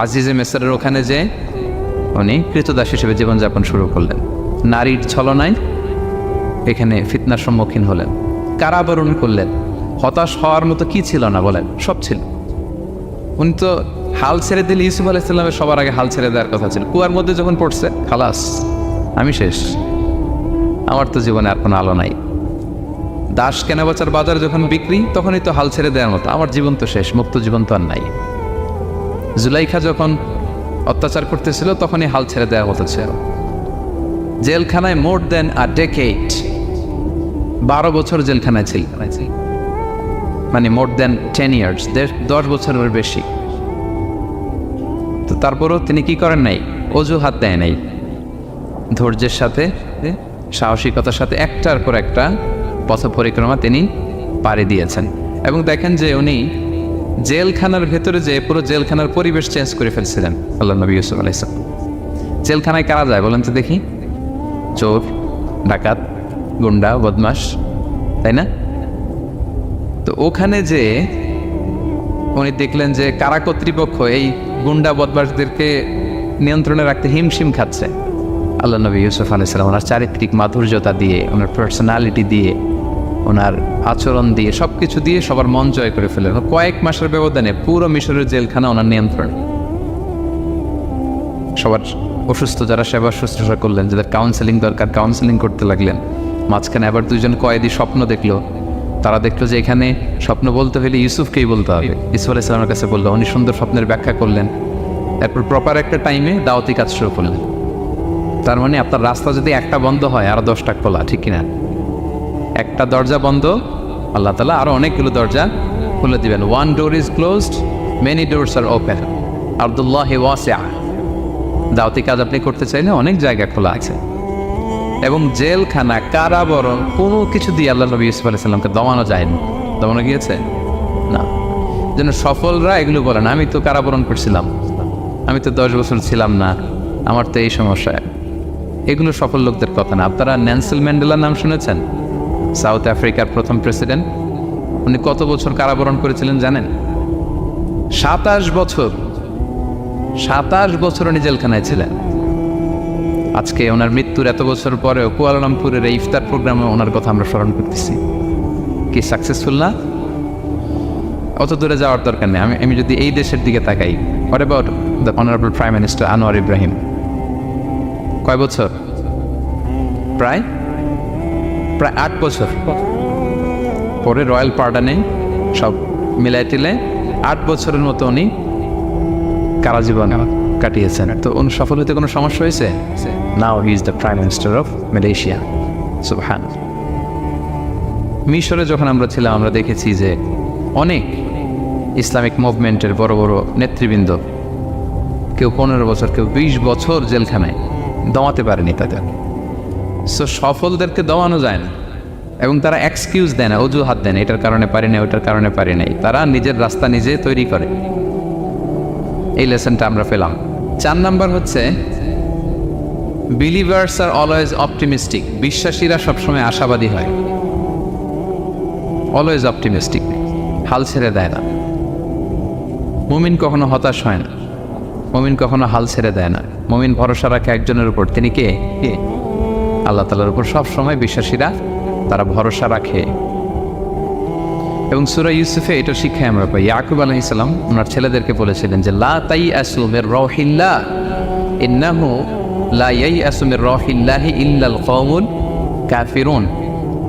আজিজে মেসরের ওখানে যে উনি কৃতদাস হিসেবে জীবনযাপন শুরু করলেন, নারীর ছলনায় এখানে ফিতনার সম্মুখীন হলেন, কারাবরণ করলেন। হতাশ হওয়ার মতো কি ছিল না? বলেন, সব ছিল। উনি তো হাল ছেড়ে দিলে, ইউসুফ আলাইহিস সালামের সবার আগে হাল ছেড়ে দেওয়ার কথা ছিল। কুয়ার মধ্যে যখন পড়ছে, খালাস, আমি শেষ, আমার তো জীবনে আর কোনো আলো নাই। দাস কেনাবেচার বাজার যখন বিক্রি, তখনই তো হাল ছেড়ে দেওয়ার মতো, আমার জীবন তো শেষ, মুক্ত জীবন তো আর নাই। জুলাইখা যখন অত্যাচার করতেছিল, তখনই হাল ছেড়ে দেওয়ার মতো ছিল। জেলখানায় মোর দেন আ ডেকেড, 12 বছর জেলখানায় ছিল, মানে মোর দেন 10 ইয়ার্স, 10 বছরের বেশি। তো তারপরও তিনি কি করেন নাই? অজুহাত দেয় নাই। ধৈর্যের সাথে, সাহসিকতার সাথে একটার পর একটা পথ পরিক্রমা তিনি পাড়ি দিয়েছেন। এবং দেখেন যে উনি জেলখানার ভেতরে যে পুরো জেলখানার পরিবেশ চেঞ্জ করে ফেলছিলেন আল্লাহ নবী ইউসুফ আলাইহিস সালাম। জেলখানায় কারা যায় বলেন তো দেখি? চোর, ডাকাত, গুন্ডা, বদমাশ, তাই না? তো ওখানে যে উনি দেখলেন যে কারা কর্তৃপক্ষ এই গুন্ডা বদমাশদেরকে নিয়ন্ত্রণে রাখতে হিমশিম খাচ্ছে। আল্লাহ নবী ইউসুফ আলাইহিস সালাম ওনার চারিত্রিক মাধুর্যতা দিয়ে, ওনার পার্সোনালিটি দিয়ে, ওনার আচরণ দিয়ে, সব কিছু দিয়ে সবার মন জয় করে ফেলেন। কয়েক মাসের ব্যবধানে পুরো মিশরের জেলখানা ওনার নিয়ন্ত্রণে। সবার অসুস্থ যারা সেবা শুশ্রূষা করলেন, যাদের কাউন্সেলিং দরকার কাউন্সেলিং করতে লাগলেন। মাঝখানে আবার 2জন কয়েদি স্বপ্ন দেখলো, তারা দেখলো যে এখানে স্বপ্ন বলতে হলে ইউসুফকেই বলতে হবে। ইউসুফ আলাইহিস সালামের কাছে বললো, উনি সুন্দর স্বপ্নের ব্যাখ্যা করলেন। এরপর প্রপার একটা টাইমে দাওয়াতি কাজ শুরু করলেন। তার মানে আপনার রাস্তা যদি একটা বন্ধ হয়, আরো 10টা খোলা, ঠিক কিনা? একটা দরজা বন্ধ, আল্লাহ তাআলা আরো অনেকগুলো দরজা খুলে দিবেন। One door is closed, many doors are open, আরদুল্লাহি ওয়াসিআ। দাওয়াতি কাজ আপনি করতে চাইলে অনেক জায়গা খোলা আছে। এবং জেলখানা, কারাবরণ, কোনো কিছু দিয়ে আল্লাহ নবী ইউসুফ আলাইহিস সালামকে দমানো যায়নি। দমানো গিয়েছে না। যেন সফলরা এগুলো বলেন, আমি তো কারাবরণ করছিলাম, আমি তো 10 বছর ছিলাম না, আমার তো এই সমস্যা। এগুলো সফল লোকদের কথা না। আপনারা নেলসন ম্যান্ডেলার নাম শুনেছেন? সাউথ আফ্রিকার প্রথম প্রেসিডেন্ট। উনি কত বছর কারাবরণ করেছিলেন জানেন? 27 বছর। 27 বছর উনি জেলখানায় ছিলেন। আজকে ওনার মৃত্যুর এত বছর পরেও কুয়ালালামপুরের এই ইফতার প্রোগ্রামে ওনার কথা আমরা স্মরণ করতেছি। কি সাকসেসফুল না? অত দূরে যাওয়ার দরকার নেই। আমি যদি এই দেশের দিকে তাকাই, what about the honourable prime minister Anwar Ibrahim? কয় বছর? প্রায় 8 বছর। পরে রয়্যাল পার্ডানে সব মিলাই টিলে 8 বছরের মতো উনি কারাজীবন কাটিয়েছেন। তো উনি সফল হতে কোনো সমস্যা হয়েছে? Now he is the prime minister of Malaysia. সুবহানাল্লাহ। মিশরে যখন আমরা ছিলাম, আমরা দেখেছি যে অনেক ইসলামিক মুভমেন্টের বড় বড় নেতৃবৃন্দ, কেউ 15 বছর, কেউ 20 বছর জেলখানায়, দমাতে পারেনি তাদের। সো সফলদেরকে দমানো যায় না, এবং তারা এক্সকিউজ দেয় না, অজুহাত দেয় না, এটার কারণে পারি না, ওইটার কারণে পারি নাই। তারা নিজের রাস্তা নিজে তৈরি করে। এই লেসনটা আমরা পেলাম। 4 নাম্বার হচ্ছে বিলিভার্স আর অলওয়েজ অপটিমিস্টিক, বিশ্বাসীরা সবসময় আশাবাদী হয়, অলওয়েজ অপটিমিস্টিক, হাল ছেড়ে দেয় না। মুমিন কখনো হতাশ হয় না, মুমিন কখনো হাল ছেড়ে দেয় না। মুমিন ভরসা রাখে একজনের উপর, তিনি কে? আল্লাহ তাআলার উপর সবসময় বিশ্বাসীরা তারা ভরসা রাখে। এবং সূরা ইউসুফে এটা শিক্ষায় আমরা পাই। ইয়াকুব আলাইহিস সালাম ওনার ছেলেদেরকে বলেছিলেন যে লা তাইয়াসু মির রাহিল্লাহ ইন্নাহু লা ইয়াইয়াসু মির রাহিল্লাহি ইল্লাল কওমুল কাফিরুন।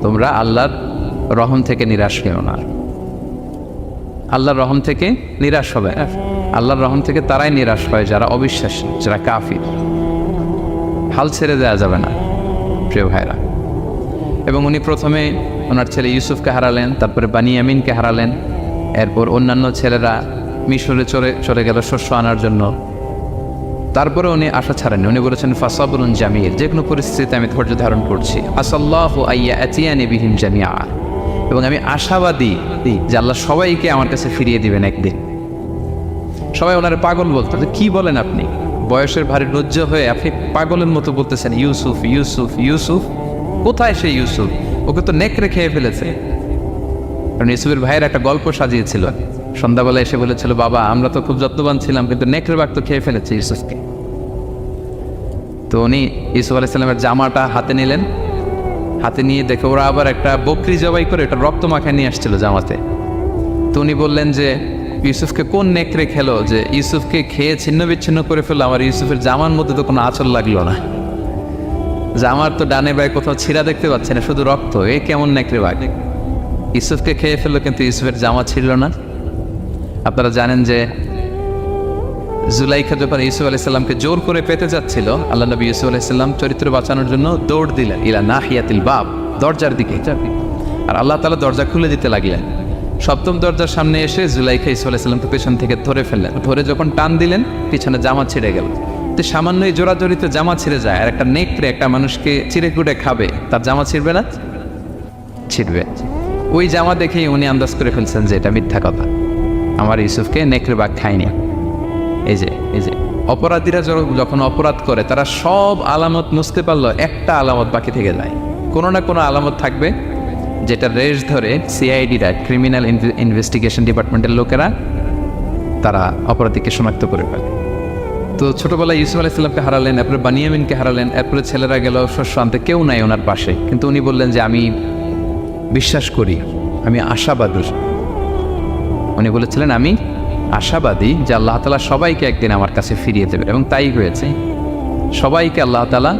তোমরা আল্লাহর রহম থেকে নিরাশ হও না। আল্লাহর রহম থেকে নিরাশ হবে, আল্লাহর রহম থেকে তারাই নিরাশ হয় যারা অবিশ্বাসী, যারা কাফির। হাল ছেড়ে দেওয়া যাবে না প্রিয় ভাইরা। এবং উনি প্রথমে ওনার ছেলে ইউসুফকে হারালেন, তারপরে বানিয়ামিনকে হারালেন, এরপর অন্যান্য ছেলেরা মিশরে চলে গেল শস্য আনার জন্য। তারপরে উনি আশা ছাড়েননি, উনি বলেছেন ফাসাবরুন জামিল, যে কোনো পরিস্থিতিতে আমি ধৈর্য ধারণ করছি। আসাল্লাহু আইয়া আতিয়ানি বিহিম জামিআ, এবং আমি আশাবাদী যে আল্লাহ সবাইকে আমার কাছে ফিরিয়ে দিবেন একদিন। সবাই ওনারে পাগল বলতো, যে কি বলেন আপনি, বয়সের ভারী লজ্জ হয়ে আপনি পাগলের মতো বলতেছেন ইউসুফ ইউসুফ ইউসুফ। কোথায় সেই ইউসুফ? ওকে তো নেকড়ে খেয়ে ফেলেছে। কারণ ইউসুফের ভাইয়ের একটা গল্প সাজিয়েছিল, সন্ধ্যাবেলা এসে বলেছিল, বাবা আমরা তো খুব যত্নবান ছিলাম, কিন্তু নেকড়ে বাঘ তো খেয়ে ফেলেছে ইউসুফকে। তো উনি ইউসুফ আলাইহিস সালামের জামাটা হাতে নিলেন, হাতে নিয়ে দেখে ওরা আবার একটা বকরি জবাই করে এটা রক্ত মাখায় নিয়ে আসছিল জামাতে। তো উনি বললেন যে ইউসুফকে কোন নেকড়ে খেলো যে ইউসুফকে খেয়ে ছিন্ন বিচ্ছিন্ন করে ফেললো, আমার ইউসুফের জামার মধ্যে তো কোনো আঁচল লাগলো না, জামার তো ডানে বাই কোথাও ছিঁড়া দেখতে পাচ্ছে না, শুধু রক্ত। এ কেমন নেকড়ে বাঘ, ইউসুফকে খেয়ে ফেললো কিন্তু ইউসুফের জামা ছিঁড়ল না। আপনারা জানেন যে জুলাইখা যখন ইউসুফ আলাইহিস সালামকে জোর করে পেতে যাচ্ছিল, আল্লাহ নবী ইউসুফ আলাইহিস সালাম চরিত্র বাঁচানোর জন্য দৌড় দিলেন ইলা নাহিয়াতিল বাব, দরজার দিকে, আর আল্লাহ তাআলা দরজা খুলে দিতে লাগলেন। সপ্তম দরজার সামনে এসে জুলাইখা ইউসুফ আলাইহিস সালামকে পেছন থেকে ধরে ফেললেন, ধরে যখন টান দিলেন পিছনে জামা ছিঁড়ে গেল। তো সামান্য এই জোরাজোরিতে জামা ছিঁড়ে যায়, আর একটা নেকড়ে একটা মানুষকে চিড়ে কুড়ে খাবে, তার জামা ছিঁড়বে না? ছিঁড়বে। ওই জামা দেখেই উনি আন্দাজ করে ফেলছেন যে এটা মিথ্যা কথা, আমার ইউসুফকে নেকড়ে বাঘ খায়নি। এই যে অপরাধীরা যখন অপরাধ করে তারা সব আলামত মুছতে পারলো, একটা আলামত বাকি থেকে যায়, কোনো না কোনো আলামত থাকবে যেটা রেশ ধরে সিআইডিরা, ক্রিমিনাল ইনভেস্টিগেশন ডিপার্টমেন্টের লোকেরা তারা অপরাধীকে শনাক্ত করে ফেলে। তো ছোটবেলায় ইউসুফ আলাইহিস সালামকে হারালেন, এরপরে বানিয়ামিনকে হারালেন, এরপরে ছেলেরা গেল শস্য আনতে, কেউ নাই ওনার পাশে, কিন্তু উনি বললেন যে আমি বিশ্বাস করি, আমি আশাবাদী। উনি বলেছিলেন আমি আশাবাদী যে আল্লাহ তাআলা সবাইকে একদিন আমার কাছে ফিরিয়ে দেবেন, এবং তাই হয়েছে। সবাইকে আল্লাহ তাআলা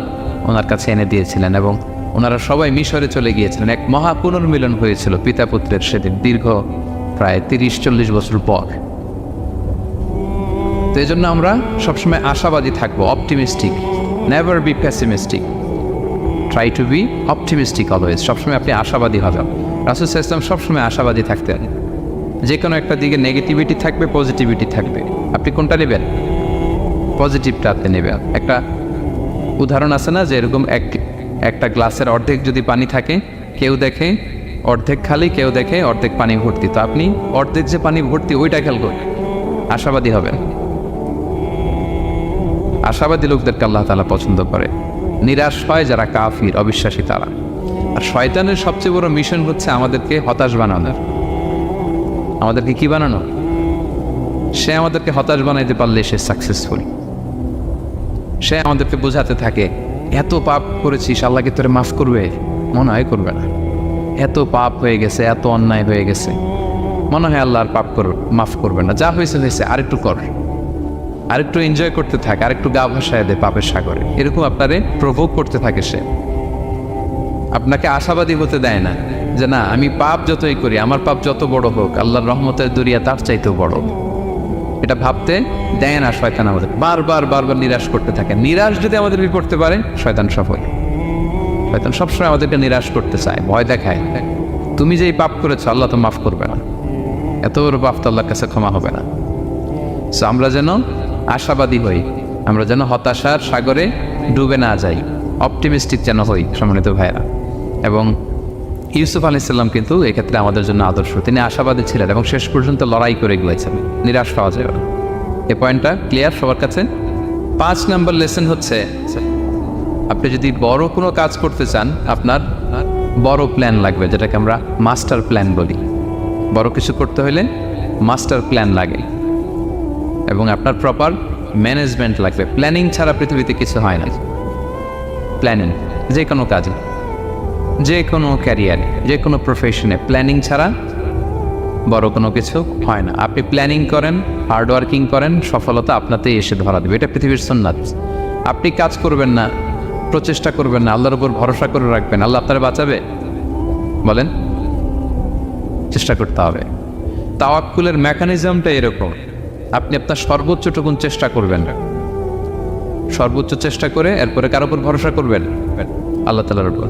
ওনার কাছে এনে দিয়েছিলেন, এবং ওনারা সবাই মিশরে চলে গিয়েছিলেন। এক মহা পুনর্মিলন হয়েছিল পিতা পুত্রের সেদিন, দীর্ঘ প্রায় 30-40 বছর পর। তো এই জন্য আমরা সবসময় আশাবাদী থাকবো, optimistic, never be pessimistic, try to B optimistic always. সবসময় আপনি আশাবাদী হবেন। রাসূল সাল্লাল্লাহু আলাইহি ওয়াসাল্লাম সবসময় আশাবাদী থাকতেন। যে কোনো একটা দিকে নেগেটিভিটি থাকবে, পজিটিভিটি থাকবে, আপনি কোনটা নেবেন? পজিটিভটা আপনি নেবেন। একটা উদাহরণ আছে না, যে এরকম একটা গ্লাসের অর্ধেক যদি পানি থাকে, কেউ দেখে অর্ধেক খালি, কেউ দেখে অর্ধেক পানি ভর্তি, তো আপনি অর্ধেক যে পানি ভর্তি ওইটা খেয়াল করবেন, আশাবাদী হবেন। আশাবাদী লোকদেরকে আল্লাহ তাআলা পছন্দ করে। নিরাশ হয় যারা কাফির, অবিশ্বাসী তারা। আর শয়তানের সবচেয়ে বড় মিশন হচ্ছে আমাদেরকে হতাশ বানানোর। আমাদেরকে কি বানানো? সে আমাদেরকে হতাশ বানাইতে পারলে সে সাকসেসফুল। সে আমাদেরকে বোঝাতে থাকে এত পাপ করেছিস, আল্লাহ কি তোরে মাফ করবে? মনে হয় করবে না। এত পাপ হয়ে গেছে, এত অন্যায় হয়ে গেছে, মনে হয় আল্লাহ আর মাফ করবে না। যা হয়েছে হয়েছে, আরেকটু কর, আরেকটু এনজয় করতে থাকে, আরেকটু গা ভাসায় দে পাপের সাগরে। এরকম আপনারে প্রভোগ করতে থাকে সে, আপনাকে আশাবাদী হতে দেয় না যে না, আমি পাপ যতই করি, আমার পাপ যত বড় হোক, আল্লাহর রহমতের দরিয়া তার চাইতেও বড়। এটা ভাবতে দেয় না শয়তান আমাদের, বারবার নিরাশ করতে থাকে। নিরাশ যদি আমাদেরকে করতে পারে, শয়তান সফল। শয়তান সবসময় আমাদেরকে নিরাশ করতে চায়, ভয় দেখায়, তুমি যেই পাপ করেছো আল্লাহ তো মাফ করবে না, এত বড় পাপ তো আল্লাহর কাছে ক্ষমা হবে না। সো আমরা যেন আশাবাদী হই, আমরা যেন হতাশার সাগরে ডুবে না যাই, অপটিমিস্টিক যেন হই সম্মানিত ভাইয়েরা। এবং ইউসুফ আলাইহিস সালাম কিন্তু এক্ষেত্রে আমাদের জন্য আদর্শ। তিনি আশাবাদী ছিলেন এবং শেষ পর্যন্ত লড়াই করে গিয়েছেন, নিরাশ পাওয়া যাবে না। এই পয়েন্টটা ক্লিয়ার সবার কাছে? 5 নম্বর লেসন হচ্ছে আপনি যদি বড় কোনো কাজ করতে চান, আপনার বড় প্ল্যান লাগবে, যেটাকে আমরা মাস্টার প্ল্যান বলি। বড় কিছু করতে হলে মাস্টার প্ল্যান লাগে এবং আপনার প্রপার ম্যানেজমেন্ট লাগবে। প্ল্যানিং ছাড়া পৃথিবীতে কিছু হয় না। প্ল্যানিং যে কোনো কাজে, যে কোনো ক্যারিয়ারে, যে কোনো প্রফেশনে প্ল্যানিং ছাড়া বড় কোনো কিছু হয় না। আপনি প্ল্যানিং করেন, হার্ডওয়ার্কিং করেন, সফলতা আপনাতেই এসে ধরা দেবে। এটা পৃথিবীর সুন্নাত। আপনি কাজ করবেন না, প্রচেষ্টা করবেন না, আল্লাহর উপর ভরসা করে রাখবেন, আল্লাহ আপনারা বাঁচাবে? বলেন, চেষ্টা করতে হবে। তাওয়াক্কুলের মেকানিজমটা এরকম, আপনি আপনার সর্বোচ্চটুকুন চেষ্টা করবেন, সর্বোচ্চ চেষ্টা করে এরপরে কার উপর ভরসা করবেন? আল্লাহ তাআলার উপর।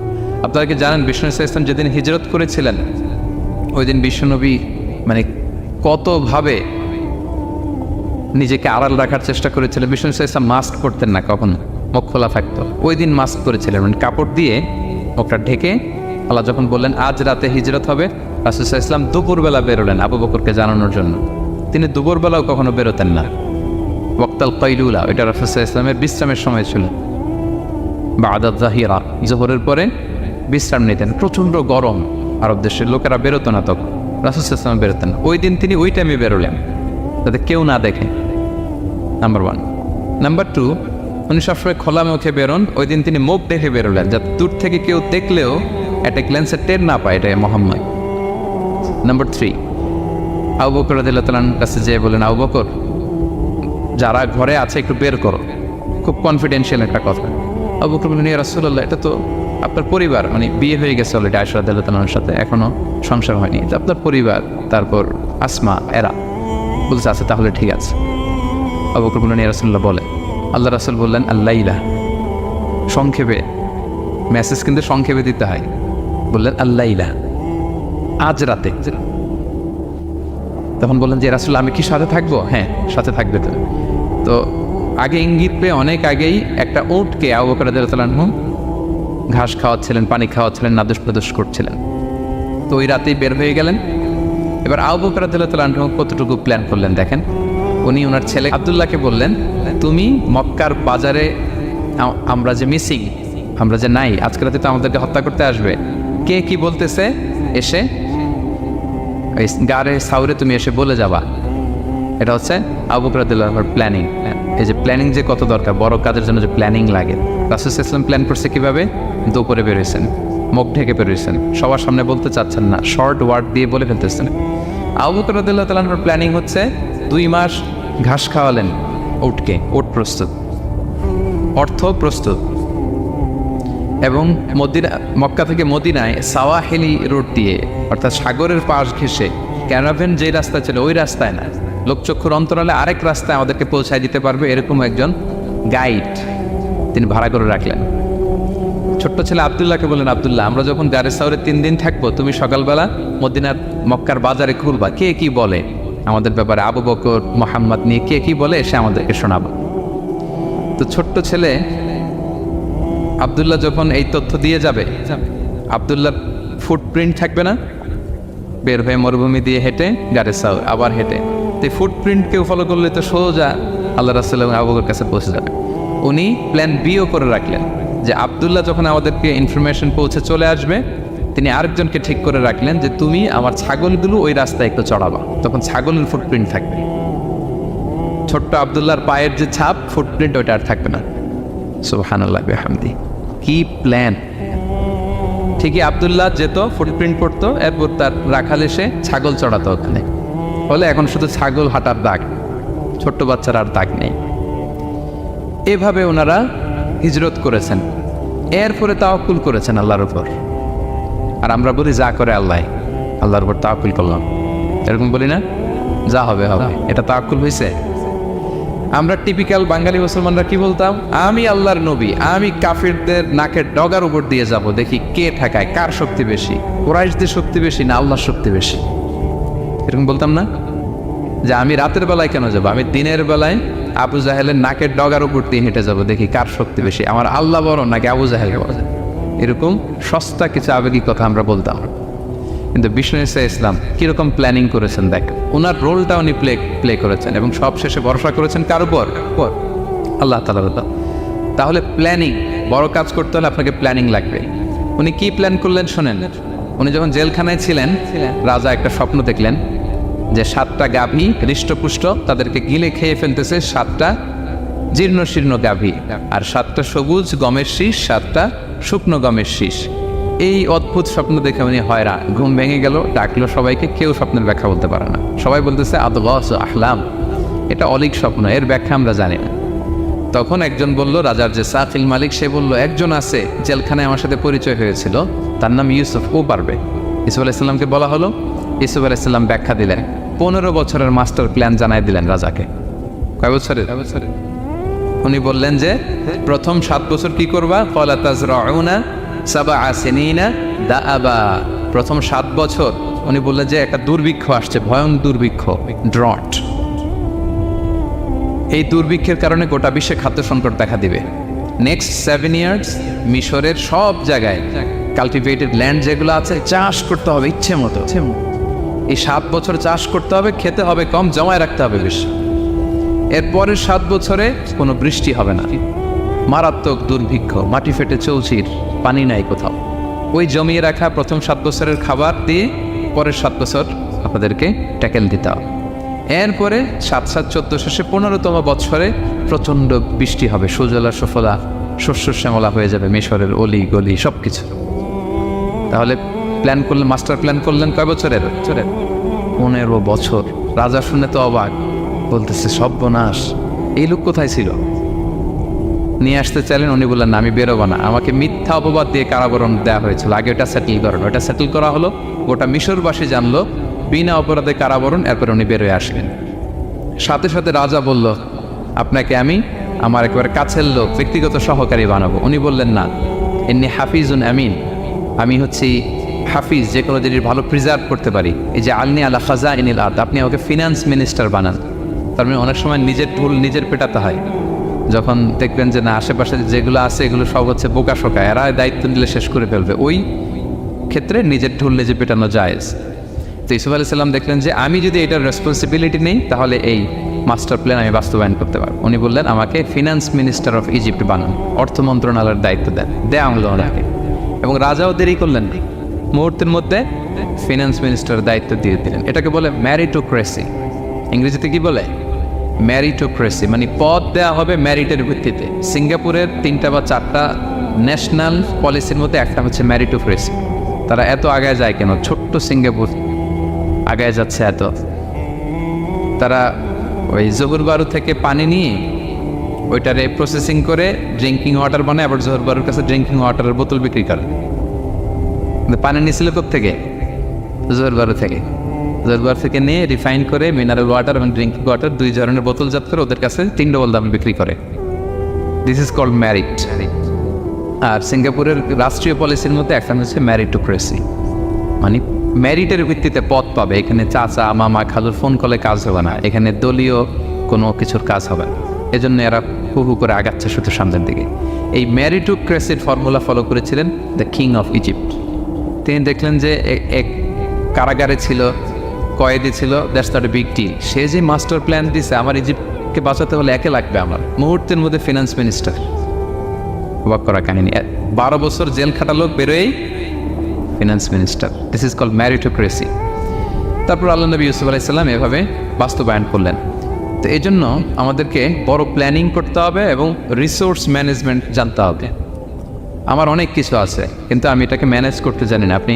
আপনারা কি জানেন বিষ্ণু ইসলাম যেদিন হিজরত করেছিলেন, ওই দিন বিশ্বনবী মানে কতভাবে নিজেকে আড়াল রাখার চেষ্টা করেছিলেন। বিষ্ণু ইসলাম মাস্ক পরতেন না, কখনো মুখ খোলা থাকতো। ওই দিন মাস্ক করেছিলেন, মানে কাপড় দিয়ে মুখটা ঢেকে। আল্লাহ যখন বললেন আজ রাতে হিজরত হবে, রাসূল সাল্লাল্লাহু আলাইহি ওয়াসাল্লাম দুপুরবেলা বেরোলেন আবু বকরকে জানানোর জন্য। তিনি দুপুরবেলাও কখনো বেরোতেন না। ওয়াক্তাল কাইলুলা, এটা রাসূল সাল্লাল্লাহু আলাইহি ওয়াসাল্লামের বিশ্রামের সময় ছিল। বা'দা যাহিরা, জোহরের পরে বিশ্রাম নিতেন। প্রচণ্ড গরম, আরব দেশের লোকেরা বেরোতো না তখন, রাসূল সাল্লাল্লাহু আলাইহি ওয়াসাল্লাম বেরোতেন না। ওই দিন তিনি ওই টাইমে বেরোলেন যাতে কেউ না দেখে, নাম্বার 1। নাম্বার 2, উনি সবসময় খোলা মুখে বেরোন, ওই দিন তিনি মুখ দেখে বেরোলেন যাতে দূর থেকে কেউ দেখলেও একটা গ্ল্যান্সে টের না পায় এটা মুহাম্মদ। নাম্বার 3, আবু বকর রাদিয়াল্লাহু তাআলার কাছে যেয়ে বলেন, আবু বকর যারা ঘরে আছে একটু বের করো, খুব কনফিডেন্সিয়াল একটা কথা। আবু বকর বললেন, ইয়া রাসূলুল্লাহ, এটা তো আপনার পরিবার, মানে বিয়ে হয়ে গেছে অলরেডি আয়েশা রাদিয়াল্লাহু তাআলার সাথে, এখনো সংসার হয়নি, এটা আপনার পরিবার, তারপর আসমা এরা। বলছে আচ্ছা তাহলে ঠিক আছে। আবু বকর বললেন, ইয়া রাসূলুল্লাহ বলে। আল্লাহ রাসূল বললেন, আল্লাইলা, সংক্ষেপে, মেসেজ কিন্তু সংক্ষেপে দিতে হয়। বললেন আল্লাইলা, আজ রাতে। তখন বললেন যে রাসূল আমি কি সাথে থাকবো? হ্যাঁ সাথে থাকবে। তো আগে ইঙ্গিত পেয়ে অনেক আগেই একটা উটকে আবু বকর রাদিয়াল্লাহু তাআলা আনহু ঘাস খাওয়াচ্ছিলেন, পানি খাওয়াচ্ছিলেন, নাদুস প্রদোষ করছিলেন। তো ওই রাতেই বের হয়ে গেলেন। এবার আবু বকর রাদিয়াল্লাহু তাআলা আনহু কতটুকু প্ল্যান করলেন দেখেন। উনি ওনার ছেলে আব্দুল্লাহকে বললেন, তুমি মক্কার বাজারে আমরা যে মিসিং, আমরা যে নাই, আজকে রাতে তো আমাদেরকে হত্যা করতে আসবে, কে কি বলতেছে এসে এই গারে সাউরে তুমি এসে বলে যাবা। এটা হচ্ছে আবু বকর রাদিয়াল্লাহু আনহুর প্ল্যানিং। এই যে প্ল্যানিং যে কত দরকার, বড় কাজের জন্য যে প্ল্যানিং লাগে। রাসূল সাল্লাল্লাহু আলাইহি ওয়াসাল্লাম প্ল্যান করছে কীভাবে? দুপুরে বেরোয়েছেন, মুখ ঢেকে বেরোয়েছেন, সবার সামনে বলতে চাচ্ছেন না, শর্ট ওয়ার্ড দিয়ে বলে ফেলতেছেন। আবু বকর রাদিয়াল্লাহু তাআলা আনহুর প্ল্যানিং হচ্ছে 2 মাস ঘাস খাওয়ালেন উটকে, উট প্রস্তুত, অর্থ প্রস্তুত, এবং মক্কা থেকে মদিনায় সাওয়াহিলি রোড দিয়ে, অর্থাৎ সাগরের পাশ ঘেঁষে ক্যারাভেন যে রাস্তা ছিল ওই রাস্তায় না, লোকচক্ষুর অন্তরালে আরেক রাস্তায় আমাদেরকে পৌঁছায় দিতে পারবে এরকম একজন গাইড তিনি ভাড়া করে রাখলেন। ছোট্ট ছেলে আব্দুল্লাহকে বললেন, আব্দুল্লাহ আমরা যখন গারে সাউরে 3 দিন থাকবো, তুমি সকালবেলা মদিনার মক্কার বাজারে ঘুরবা, কে কি বলে আমাদের ব্যাপারে, আবু বকর মুহাম্মদ নিয়ে কে কি বলে এসে আমাদেরকে শোনাবা। তো ছোট্ট ছেলে আব্দুল্লাহ যখন এই তথ্য দিয়ে যাবে, আব্দুল্লাহর ফুটপ্রিন্ট থাকবে না, বের হয়ে মরুভূমি দিয়ে হেঁটে গারে সাউর আবার হেঁটে, তো ফুটপ্রিন্ট কেউ ফলো করলে তো সোজা আল্লাহ রাসূল এবং আবু বকরের কাছে পৌঁছে যাবে। উনি প্ল্যান বিও করে রাখলেন যে আব্দুল্লাহ যখন আমাদেরকে ইনফরমেশন পৌঁছে চলে আসবে, তিনি আরেকজনকে ঠিক করে রাখলেন যে তুমি আমার ছাগলগুলো ওই রাস্তায় একটু চড়াবা, তখন ছাগলের ফুটপ্রিন্ট থাকবে। ছোট্ট আব্দুল্লাহর পায়ের যে ছাপ, ফুটপ্রিন্ট ওইটা আর থাকবে না। সুবহানাল্লাহ বিহামদি, কি প্ল্যান! ঠিকই আব্দুল্লাহ যেত, ফুটপ্রিন্ট পড়তো, এরপর তার রাখাল এসে ছাগল চড়াতো ওখানে, ফলে এখন শুধু ছাগল হাঁটার দাগ, ছোট্ট বাচ্চার আর দাগ নেই। এভাবে ওনারা হিজরত করেছেন, এরপরে তাওয়াক্কুল করেছেন আল্লাহর উপর। আর আমরা বলি যা করে আল্লাহ, আল্লাহর উপর তাওয়াক্কুল করলাম, এরকম বলি না? যা হবে হবে, এটা তাওয়াক্কুল হয়েছে? আমরা টিপিক্যাল বাঙালি মুসলমানরা কি বলতাম? আমি আল্লাহর নবী, আমি কাফিরদের নাকের ডগার উপর দিয়ে যাব, দেখি কে ঠেকায়, কার শক্তি বেশি, কুরাইশদের শক্তি বেশি না আল্লাহর শক্তি বেশি। এরকম বলতাম না? যে আমি রাতের বেলায় কেন যাব, আমি দিনের বেলায় আবু জাহেলের নাকের ডগার উপর দিয়ে হেঁটে যাব, দেখি কার শক্তি বেশি, আমার আল্লাহ বড় নাকি আবু জাহেল বড়। এরকম সস্তা কিছু আবেগিক কথা আমরা বলতাম। কিন্তু বিষ্ণু ইসলাম কিরকম প্ল্যানিং করেছেন দেখ, ওনার রোলটা উনি প্লে করেছেন এবং সব শেষে ভরসা করেছেন কার উপর? আল্লাহ তাআলার উপর। তাহলে প্ল্যানিং বড় কাজ করতে হলে আপনাকে প্ল্যানিং লাগবে। উনি কি প্ল্যান করলেন শোনেন। উনি যখন জেলখানায় ছিলেন, রাজা একটা স্বপ্ন দেখলেন যে 7টা গাভী হৃষ্টপুষ্ট, তাদেরকে গিলে খেয়ে ফেলতেছে 7টা জীর্ণ শীর্ণ গাভী, আর 7টা সবুজ গমের শীষ, 7টা শুকনো গমের শীষ। এই অদ্ভুত স্বপ্ন দেখে উনি হয়রান, ঘুম ভেঙে গেল, ডাকলো সবাইকে, কেউ স্বপ্নের ব্যাখ্যা বলতে পারে না। সবাই বলতেছে আদগাস আহলাম, এটা অলিক স্বপ্ন, এর ব্যাখ্যা আমরা জানি না। তখন একজন বলল, রাজার যে সাকিল মালিক, সে বলল একজন আছে জেলখানায় আমার সাথে পরিচয় হয়েছিল, তার নাম ইউসুফ, ও পারবে। ইউসুফ আলাইসাল্লামকে বলা হলো, ইউসুফ আলাইসাল্লাম ব্যাখ্যা দিলেন, 15 বছরের মাস্টার প্ল্যান জানাই দিলেন রাজাকে। কয় বছরের? উনি বললেন যে প্রথম 7 বছর কি করবা, ক্বালা তাজরাউনা সাবআ সিনিনা দাআবা। প্রথম 7 বছর উনি বললেন যে একটা দুর্ভিক্ষ আসছে, ভয়ঙ্কর দুর্ভিক্ষ, ড্রট। এই দুর্ভিক্ষের কারণে গোটা বিশ্বে খাদ্য সংকট দেখা দিবে। নেক্সট 7 ইয়ার্স মিশরের সব জায়গায় কাল্টিভেটেড ল্যান্ড যেগুলো আছে চাষ করতে হবে ইচ্ছে মতো। এই 7 বছর চাষ করতে হবে, খেতে হবে কম, জমায় রাখতে হবে বেশি। এরপরের 7 বছরে কোনো বৃষ্টি হবে না, মারাত্মক দুর্ভিক্ষ, মাটি ফেটে চৌচির, পানি নাই কোথাও। ওই জমিয়ে রাখা প্রথম 7 বছরের খাবার দিয়ে পরের 7 বছর আপনাদেরকে ট্যাকেল দিতে হবে। এরপরে 7-7-14 শেষে 15তম বৎসরে প্রচণ্ড বৃষ্টি হবে, সুজলা সুফলা, শস্য শ্যামলা হয়ে যাবে মিশরের অলি গলি সব কিছু। তাহলে প্ল্যান করলেন, মাস্টার প্ল্যান করলেন কয় বছরের? 15 বছর। রাজা শুনে তো অবাক, বলতেছে সর্বনাশ, এই লোক কোথায় ছিল? নিয়ে আসতে চাইলেন, উনি বললেন না, আমি বেরোবো না, আমাকে মিথ্যা অপবাদ দিয়ে কারাবরণ দেওয়া হয়েছিল, আগে ওটা সেটেল করেন। ওটা সেটেল করা হলো, গোটা মিশরবাসী জানলো, বিনা অপরাধে কারাবরণ। এরপর উনি বেরোয় আসলেন। সাথে সাথে রাজা বলল, আপনাকে আমি আমার একেবারে কাছের লোক, ব্যক্তিগত সহকারী বানাবো। উনি বললেন না, এমনি হাফিজুন আমিন, আমি হচ্ছি হাফিজ, যে কোনো জিনিস ভালো প্রিজার্ভ করতে পারি। এই যে আলনি আলা খাজা ইনিল আর্দ, আপনি আমাকে ফিনান্স মিনিস্টার বানান। তার মানে অনেক সময় নিজের ভুল নিজের পেটাতে হয়। যখন দেখবেন যে না, আশেপাশে যেগুলো আছে এগুলো সব হচ্ছে বোকা শোকা, এরা দায়িত্ব নিলে শেষ করে ফেলবে, ওই ক্ষেত্রে নিজের ঢুল নিজে পেটানো জায়েজ। তো ইউসুফ আলাইহিস সালাম দেখলেন যে আমি যদি এটার রেসপন্সিবিলিটি নেই, তাহলে এই মাস্টার প্ল্যান আমি বাস্তবায়ন করতে পারবো। উনি বললেন, আমাকে ফিনান্স মিনিস্টার অফ ইজিপ্ট বানান, অর্থ মন্ত্রণালয়ের দায়িত্ব দেন। দেয়া হলো ওনাকে, এবং রাজাও দেরি করলেন না, মুহূর্তের মধ্যে ফিনান্স মিনিস্টারের দায়িত্ব দিয়ে দিলেন। এটাকে বলে ম্যারিটোক্রেসি। ইংরেজিতে কি বলে? ম্যারিটোক্রেসি, মানে পদ দেওয়া হবে ম্যারিটের ভিত্তিতে। সিঙ্গাপুরের 3টা বা 4টা ন্যাশনাল পলিসির মধ্যে একটা হচ্ছে ম্যারিটোক্রেসি। তারা এত আগায় যায় কেন? ছোট্ট সিঙ্গাপুর আগায় যাচ্ছে এত। তারা ওই জহুর বারু থেকে পানি নিয়ে ওইটারে প্রসেসিং করে ড্রিঙ্কিং ওয়াটার বানায়, আবার জহুর বারুর কাছে ড্রিঙ্কিং ওয়াটারের বোতল বিক্রি করে। পানি নিয়েছিল কোত্থেকে? জহুর বারু থেকে। জহুর বারু থেকে নিয়ে রিফাইন করে মিনারেল ওয়াটার এবং ড্রিঙ্কিং ওয়াটার 2 ধরনের বোতলজাত করে ওদের কাছে 3 ডবল দামে বিক্রি করে। This is called merit. আর সিঙ্গাপুরের রাষ্ট্রীয় পলিসির মধ্যে একটা হচ্ছে ম্যারিটোক্রেসি, মানে ম্যারিটের ভিত্তিতে পদ পাবে। এখানে চাচা মামা খালুর ফোন কলে কাজ হবে না, এখানে দলীয় কোনো কিছুর কাজ হবে না। এজন্য এরা হু করে আগাচ্ছে শুধু সামনের দিকে। এই ম্যারিটোক্রেসির ফর্মুলা ফলো করেছিলেন দ্য কিং অফ ইজিপ্ট। তিনি দেখলেন যে এক কারাগারে ছিল, কয়েদি ছিল, that's not a big deal. সে যে মাস্টার প্ল্যান দিছে, আমার ইজিপ্টকে বাঁচাতে হলে একে লাগবে আমার, মুহূর্তের মধ্যে ফিনান্স মিনিস্টার। অবাক করা কাহিনী, 12 বছর জেল খাটালো, বেরোয়েই finance minister. This is called meritocracy. তারপর আল্লাহ নবী ইউসুফ আলাইহিস সালাম এভাবে বাস্তবায়ন করলেন। তো এই জন্য আমাদেরকে বড় প্ল্যানিং করতে হবে এবং রিসোর্স ম্যানেজমেন্ট জানতে হবে। আমার অনেক কিছু আছে, কিন্তু আমি এটাকে ম্যানেজ করতে জানি না, আপনি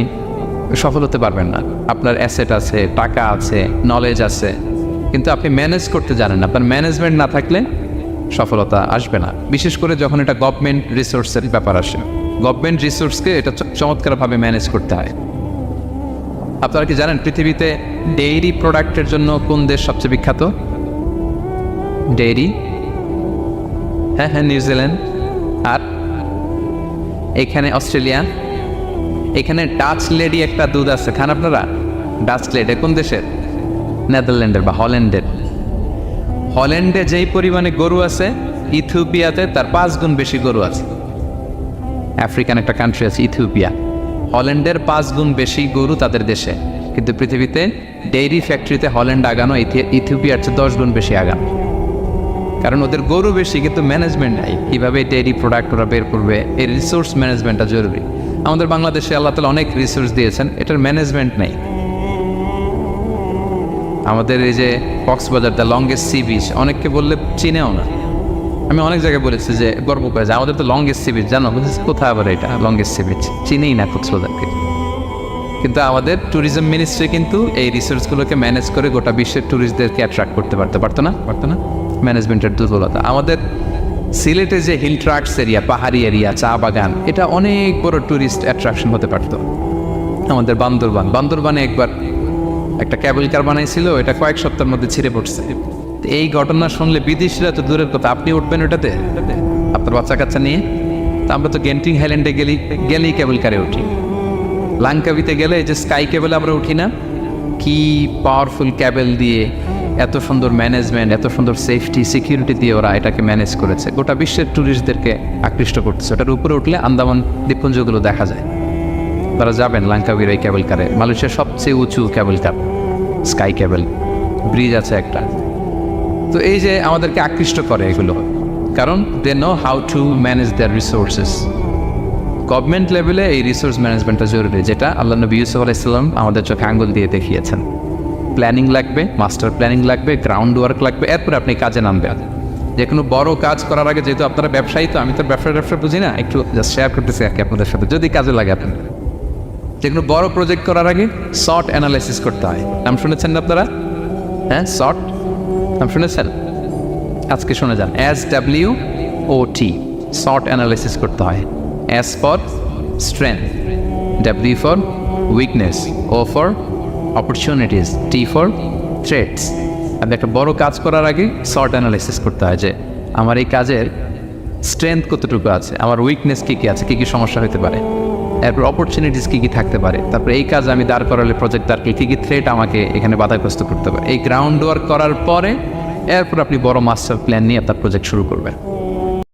সফল হতে পারবেন না। আপনার অ্যাসেট আছে, টাকা আছে, নলেজ আছে, কিন্তু আপনি ম্যানেজ করতে জানেন না। আপনার ম্যানেজমেন্ট না থাকলে সফলতা আসবে না, বিশেষ করে যখন এটা গভর্নমেন্ট রিসোর্সের ব্যাপার আসে। গভর্নমেন্ট রিসোর্সকে এটা চমৎকারভাবে ম্যানেজ করতে হয়। আপনারা কি জানেন পৃথিবীতে ডেইরি প্রোডাক্টের জন্য কোন দেশ সবচেয়ে বিখ্যাত? ডেইরি? হ্যাঁ, নিউজিল্যান্ড। আর এখানে অস্ট্রেলিয়া। এখানে ডাচ লেডি একটা দুধ আছে, খান আপনারা? ডাচ লেডি কোন দেশের? নেদারল্যান্ডের বা হল্যান্ডের। হল্যান্ডে যেই পরিমাণে গরু আছে, ইথিওপিয়াতে তার 5 গুণ বেশি গরু আছে। আফ্রিকান একটা কান্ট্রি আছে ইথিওপিয়া, হল্যান্ডের 5 গুণ বেশি গরু তাদের দেশে। কিন্তু পৃথিবীতে ডেইরি ফ্যাক্টরিতে হল্যান্ড আগানো ইথিওপিয়ার চেয়ে 10 গুণ বেশি আগানো। কারণ ওদের গরু বেশি কিন্তু ম্যানেজমেন্ট নাই, কীভাবে ডেইরি প্রোডাক্ট ওরা বের করবে, এই রিসোর্স ম্যানেজমেন্টটা জরুরি। আমাদের বাংলাদেশে আল্লাহ তাআলা অনেক রিসোর্স দিয়েছেন, এটার ম্যানেজমেন্ট নেই। আমাদের এই যে Cox's Bazar the longest sea beach, অনেককে বললে চিনেও না। আমি অনেক জায়গায় বলেছি যে গর্ব করে যে আমাদের তো লংগেস্ট সি বিচ, জানো কোথায় আবার এটা লংগেস্ট সি বিচ, চিনেই না কক্সবাজারকে। কিন্তু আমাদের ট্যুরিজম মিনিস্ট্রি কিন্তু এই রিসোর্সগুলোকে ম্যানেজ করে গোটা বিশ্বের ট্যুরিস্টদেরকে অ্যাট্রাক্ট করতে পারতো না ম্যানেজমেন্টের দুর্বলতা। আমাদের সিলেটে যে হিল ট্রাক্টস এরিয়া, পাহাড়ি এরিয়া, চা বাগান, এটা অনেক বড় ট্যুরিস্ট অ্যাট্রাকশন হতে পারতো। আমাদের বান্দরবানে একবার একটা ক্যাবল কার বানাইছিল, এটা কয়েক সপ্তাহের মধ্যে ছিঁড়ে পড়ছে। এই ঘটনা শুনলে বিদেশিরা তো দূরের কথা, আপনি উঠবেন ওটাতে আপনার বাচ্চা কাচ্চা নিয়ে? তা আমরা তো গেন্টিং হাইল্যান্ডে গেলেই কেবল কারে উঠি, লাঙ্কাবিতে গেলে এই যে স্কাই কেবলে আমরা উঠি না, কি পাওয়ারফুল ক্যাবেল দিয়ে, এত সুন্দর ম্যানেজমেন্ট, এত সুন্দর সেফটি সিকিউরিটি দিয়ে ওরা এটাকে ম্যানেজ করেছে, গোটা বিশ্বের ট্যুরিস্টদেরকে আকৃষ্ট করতেছে। ওটার উপরে উঠলে আন্দামান দ্বীপপুঞ্জগুলো দেখা যায়। তারা যাবেন লাঙ্কাবির এই কেবল কারে, মালয়েশিয়ার সবচেয়ে উঁচু কেবল কার, স্কাই কেবল ব্রিজ আছে একটা। তো এই যে আমাদেরকে আকৃষ্ট করে এগুলো, কারণ they know how to manage their resources. Government লেভেলে এই রিসোর্স ম্যানেজমেন্টটা জরুরি, যেটা আল্লাহ নবী ইউসুফ আলাইহিস সালাম আমাদের চোখে আঙ্গুল দিয়ে দেখিয়েছেন। প্ল্যানিং লাগবে, মাস্টার প্ল্যানিং লাগবে, গ্রাউন্ড ওয়ার্ক লাগবে, এরপরে আপনি কাজে নামবেন। যে কোনো বড় কাজ করার আগে, যেহেতু আপনারা ব্যবসায়ী, তো আমি তো ব্যবসা বুঝি না, একটু জাস্ট শেয়ার করতেছি আর কি আপনাদের সাথে, যদি কাজে লাগে আপনার। যে কোনো বড় প্রজেক্ট করার আগে শর্ট অ্যানালাইসিস করতে হয়। নাম শুনেছেন না আপনারা? হ্যাঁ, শর্ট নাম শুনেছেন? আজকে শুনে যান, SWOT, শর্ট অ্যানালাইসিস করতে হয়। S for strength, W for weakness, O for opportunities, T for threats. আপনি একটা বড় কাজ করার আগে শর্ট অ্যানালাইসিস করতে হয় যে আমার এই কাজের স্ট্রেংথ কতটুকু আছে, আমার উইকনেস কী কী আছে, কী কী সমস্যা হতে পারে, এরপর অপরচুনিটিস কী কী থাকতে পারে, তারপরে এই কাজ আমি দাঁড় করালে প্রজেক্ট দাঁড় কী কী থ্রেট আমাকে এখানে বাধাগ্রস্ত করতে পারে। এই গ্রাউন্ড ওয়ার্ক করার পরে এরপর আপনি বড় মাস্টার প্ল্যান নিয়ে আপনার প্রজেক্ট শুরু করবেন।